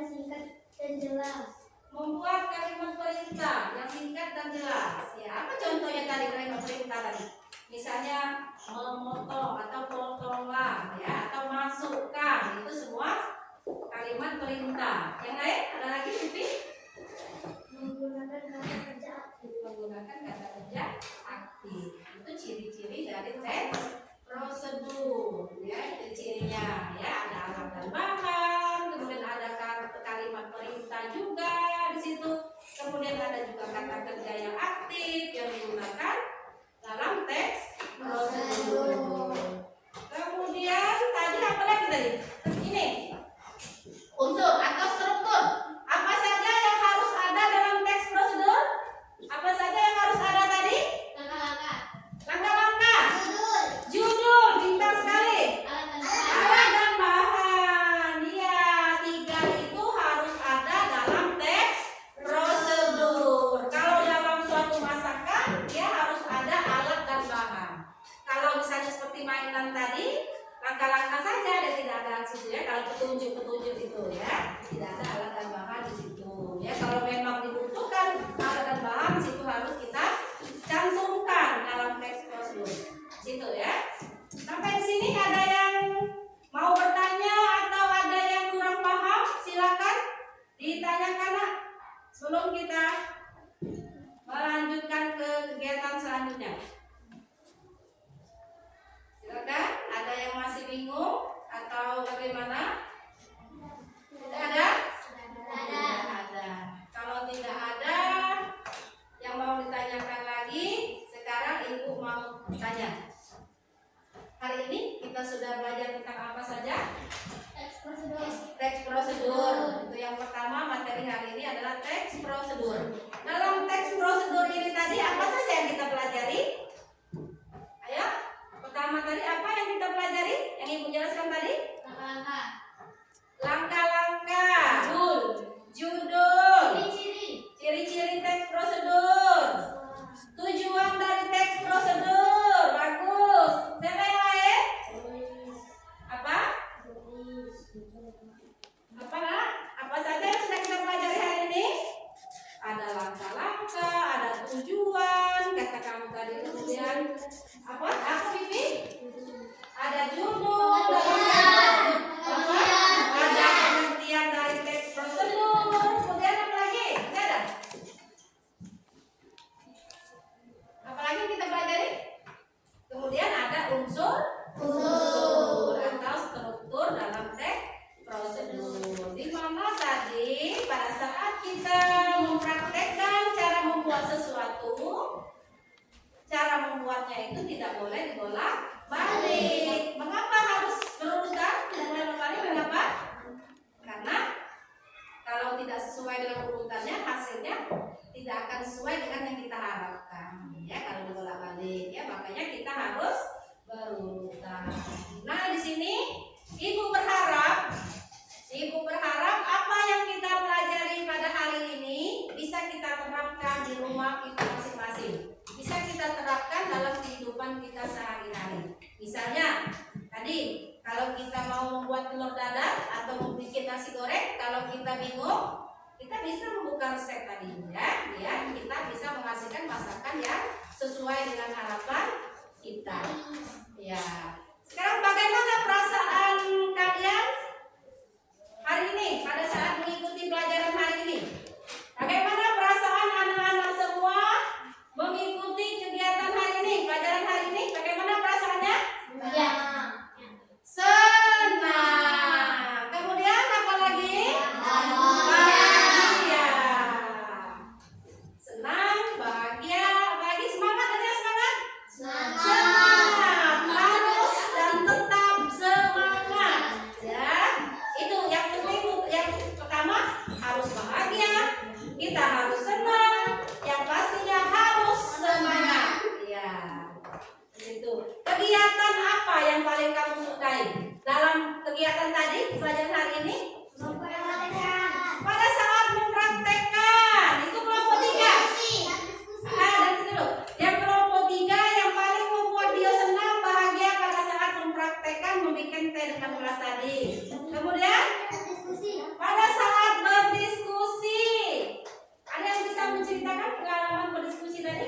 singkat dan jelas. membuat kalimat perintah yang singkat dan jelas. Ya, apa contohnya tadi kalimat perintah tadi? Misalnya memotong atau potonglah, ya, atau masukkan. Itu semua kalimat perintah. Yang lain ada lagi Pipi? Menggunakan kata kerja aktif. Menggunakan kata kerja aktif. Itu ciri-ciri dari teks prosedur, ya, itu cirinya, ya, ada alat dan bahan, kemudian ada kalimat perintah juga di situ, kemudian ada juga kata kerja yang aktif yang digunakan dalam teks prosedur. Kemudian tadi apa lagi tadi? Ini unsur atau struktur. Apa saja yang harus ada dalam teks prosedur? Apa saja yang harus ada tadi? Langkah-langkah. Judul, pintar sekali. Alat dan bahan. Iya, 3 itu harus langkah-langkah saja dan tidak ada situ ya. Kalau petunjuk-petunjuk itu ya, tidak ada alat dan bahan di situ ya. Kalau memang dibutuhkan alat dan bahan, situ harus kita cantumkan dalam teks prosedur situ ya. Sampai di sini ada yang mau bertanya atau ada yang kurang paham, silakan ditanyakan Nak, sebelum kita melanjutkan ke kegiatan selanjutnya. Silakan, ada yang masih bingung atau bagaimana? Tidak ada? Tidak ada. Kalau tidak ada yang mau ditanyakan lagi, sekarang Ibu mau tanya. Hari ini kita sudah belajar tentang apa saja? Teks prosedur. Itu yang pertama, materi hari ini adalah teks prosedur. Dalam teks prosedur ini tadi apa saja yang kita pelajari? Ayo, pertama tadi apa yang kita pelajari? Yang Ibu jelaskan tadi? Langkah-langkah. Judul. Ciri-ciri teks prosedur. Tujuan dari teks prosedur. Bagus. Siapa yang lain? Apa? Apa Nak? Apa saja yang sudah kita pelajari hari ini? Ada langkah-langkah, ada tujuan, kata kamu tadi, kemudian apa? Apa Bibi? Ada judul, ada pengertian dari teks prosedur, kemudian apa lagi? Tidak ada? Apa lagi yang kita pelajari? Kemudian ada unsur atau struktur dalam teks prosedur. Di mana tadi pada saat kita mempraktekkan cara membuat sesuatu, cara membuatnya itu tidak boleh dibolak-balik. Mengapa harus berurutan? Dibolak-balik kenapa? Karena kalau tidak sesuai dengan urutannya, hasilnya tidak akan sesuai dengan yang kita harapkan. Ya, kalau dibolak-balik ya, makanya kita harus berurutan. Nah, di sini Ibu berharap apa yang kita pelajari pada hari ini bisa kita terapkan di rumah kita masing-masing. Bisa kita terapkan dalam kehidupan kita sehari-hari. Misalnya, tadi kalau kita mau membuat telur dadar atau membuat nasi goreng, kalau kita bingung, kita bisa membuka resep tadi ya, biar kita bisa menghasilkan masakan yang sesuai dengan harapan kita. Ya. Sekarang bagaimana perasaan kalian hari ini pada saat mengikuti pelajaran hari ini? Bagaimana perasaan anak-anak semua mengikuti kegiatan hari ini, pelajaran hari ini? Bagaimana perasaannya? Senang. Kemudian apa lagi? Bahagia. Senang, bahagia, apa lagi? Semangat, ada yang semangat? Semangat. Harus dan tetap semangat. Ya, itu yang penting. Yang pertama harus bahagia, kita harus senang, yang pastinya harus semangat. Ya, itu. Kegiatan apa yang paling kamu sukai dalam kegiatan tadi pelajaran hari ini? Pada saat mempraktekkan, itu kelompok 3. Nanti dulu. Yang kelompok 3 yang paling membuat dia senang, bahagia pada saat mempraktekkan membuat teh dengan kelas tadi. Kemudian pada saat berdiskusi, ada yang bisa menceritakan pengalaman berdiskusi tadi?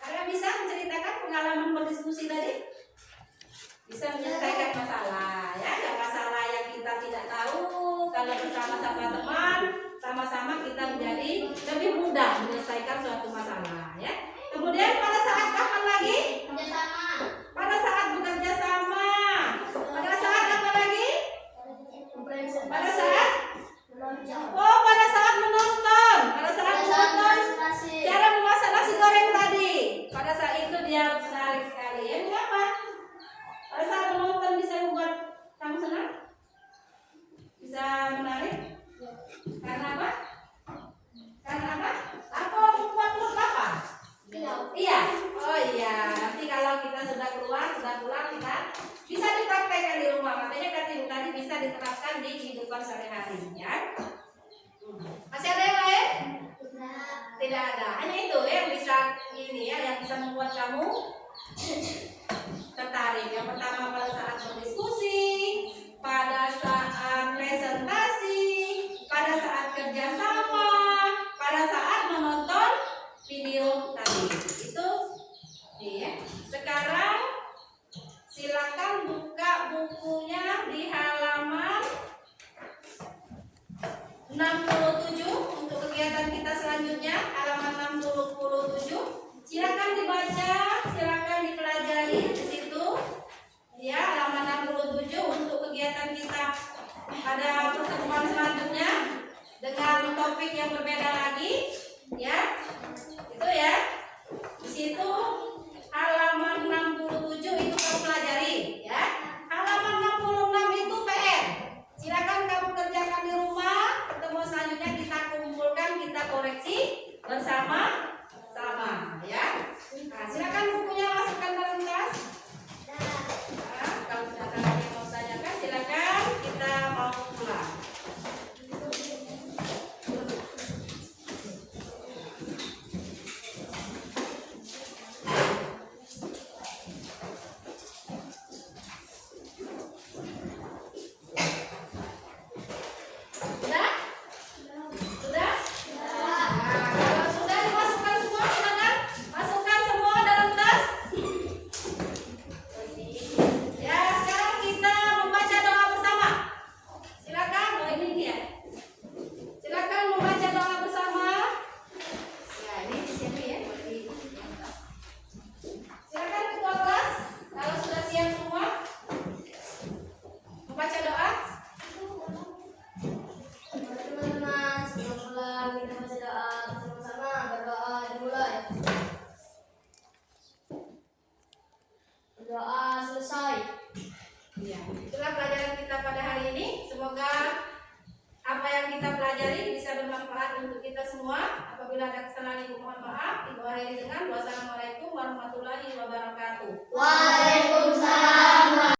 Ada yang bisa menceritakan pengalaman berdiskusi tadi? Bisa menyelesaikan masalah, ya, ada masalah yang kita tidak tahu. Kalau bersama-sama teman, sama-sama kita menjadi lebih mudah menyelesaikan suatu masalah, ya. Kemudian pada saat kapan lagi? Pada saat bekerja sama. Pada saat apa lagi? Pada saat pada saat menonton. Pada saat menonton cara memasak nasi goreng tadi. Pada saat itu dia menarik sekali. Ya, kenapa? Pada saat menonton bisa membuat kamu senang? Bisa menarik? Karena apa? Karena apa? Apa membuat perut lapar? Iya. Oh iya. Nanti kalau kita sudah pulang kita bisa dipraktekkan di rumah. Makanya kata Ibu tadi bisa diterapkan di kehidupan sehari-hari, ya. Masih ada yang lain? Tidak ada. Hanya itu yang bisa ini ya, yang bisa membuat kamu tertarik. Ya, Silakan buka bukunya di halaman 67 untuk kegiatan kita selanjutnya, halaman 67. Silakan dibaca, silakan dipelajari di situ. Ya, halaman 67 untuk kegiatan kita pada pertemuan selanjutnya dengan topik yang berbeda lagi, ya. Itu ya. Di situ halaman 67 itu kamu pelajari, ya. Halaman 66 itu PR. Silakan kamu kerjakan di rumah. Pertemuan selanjutnya kita kumpulkan, kita koreksi bersama-sama, ya. Nah, silakan bukunya masukkan dalam tas. Nah, kalau tidak ada lagi yang mau tanyakan, silakan kita mau pulang. Sudah? Sudah? Nah, kalau sudah dimasukkan semua, silakan masukkan semua dalam tas. Ya, sekarang kita membaca doa bersama. Silakan, oh ini dia. Silakan membaca doa bersama. Ya, ini di sini ya. Silakan ketua kelas, kalau sudah siap semua, membaca doa. Teman-teman, sebelum pulang kita baca doa bersama-sama. Berdoa dimulai. Berdoa selesai. Ya, itulah pelajaran kita pada hari ini. Semoga apa yang kita pelajari bisa bermanfaat untuk kita semua. Apabila ada kesalahan, ibu mohon maaf. Ibu akhiri dengan wassalamualaikum warahmatullahi wabarakatuh. Waalaikumsalam.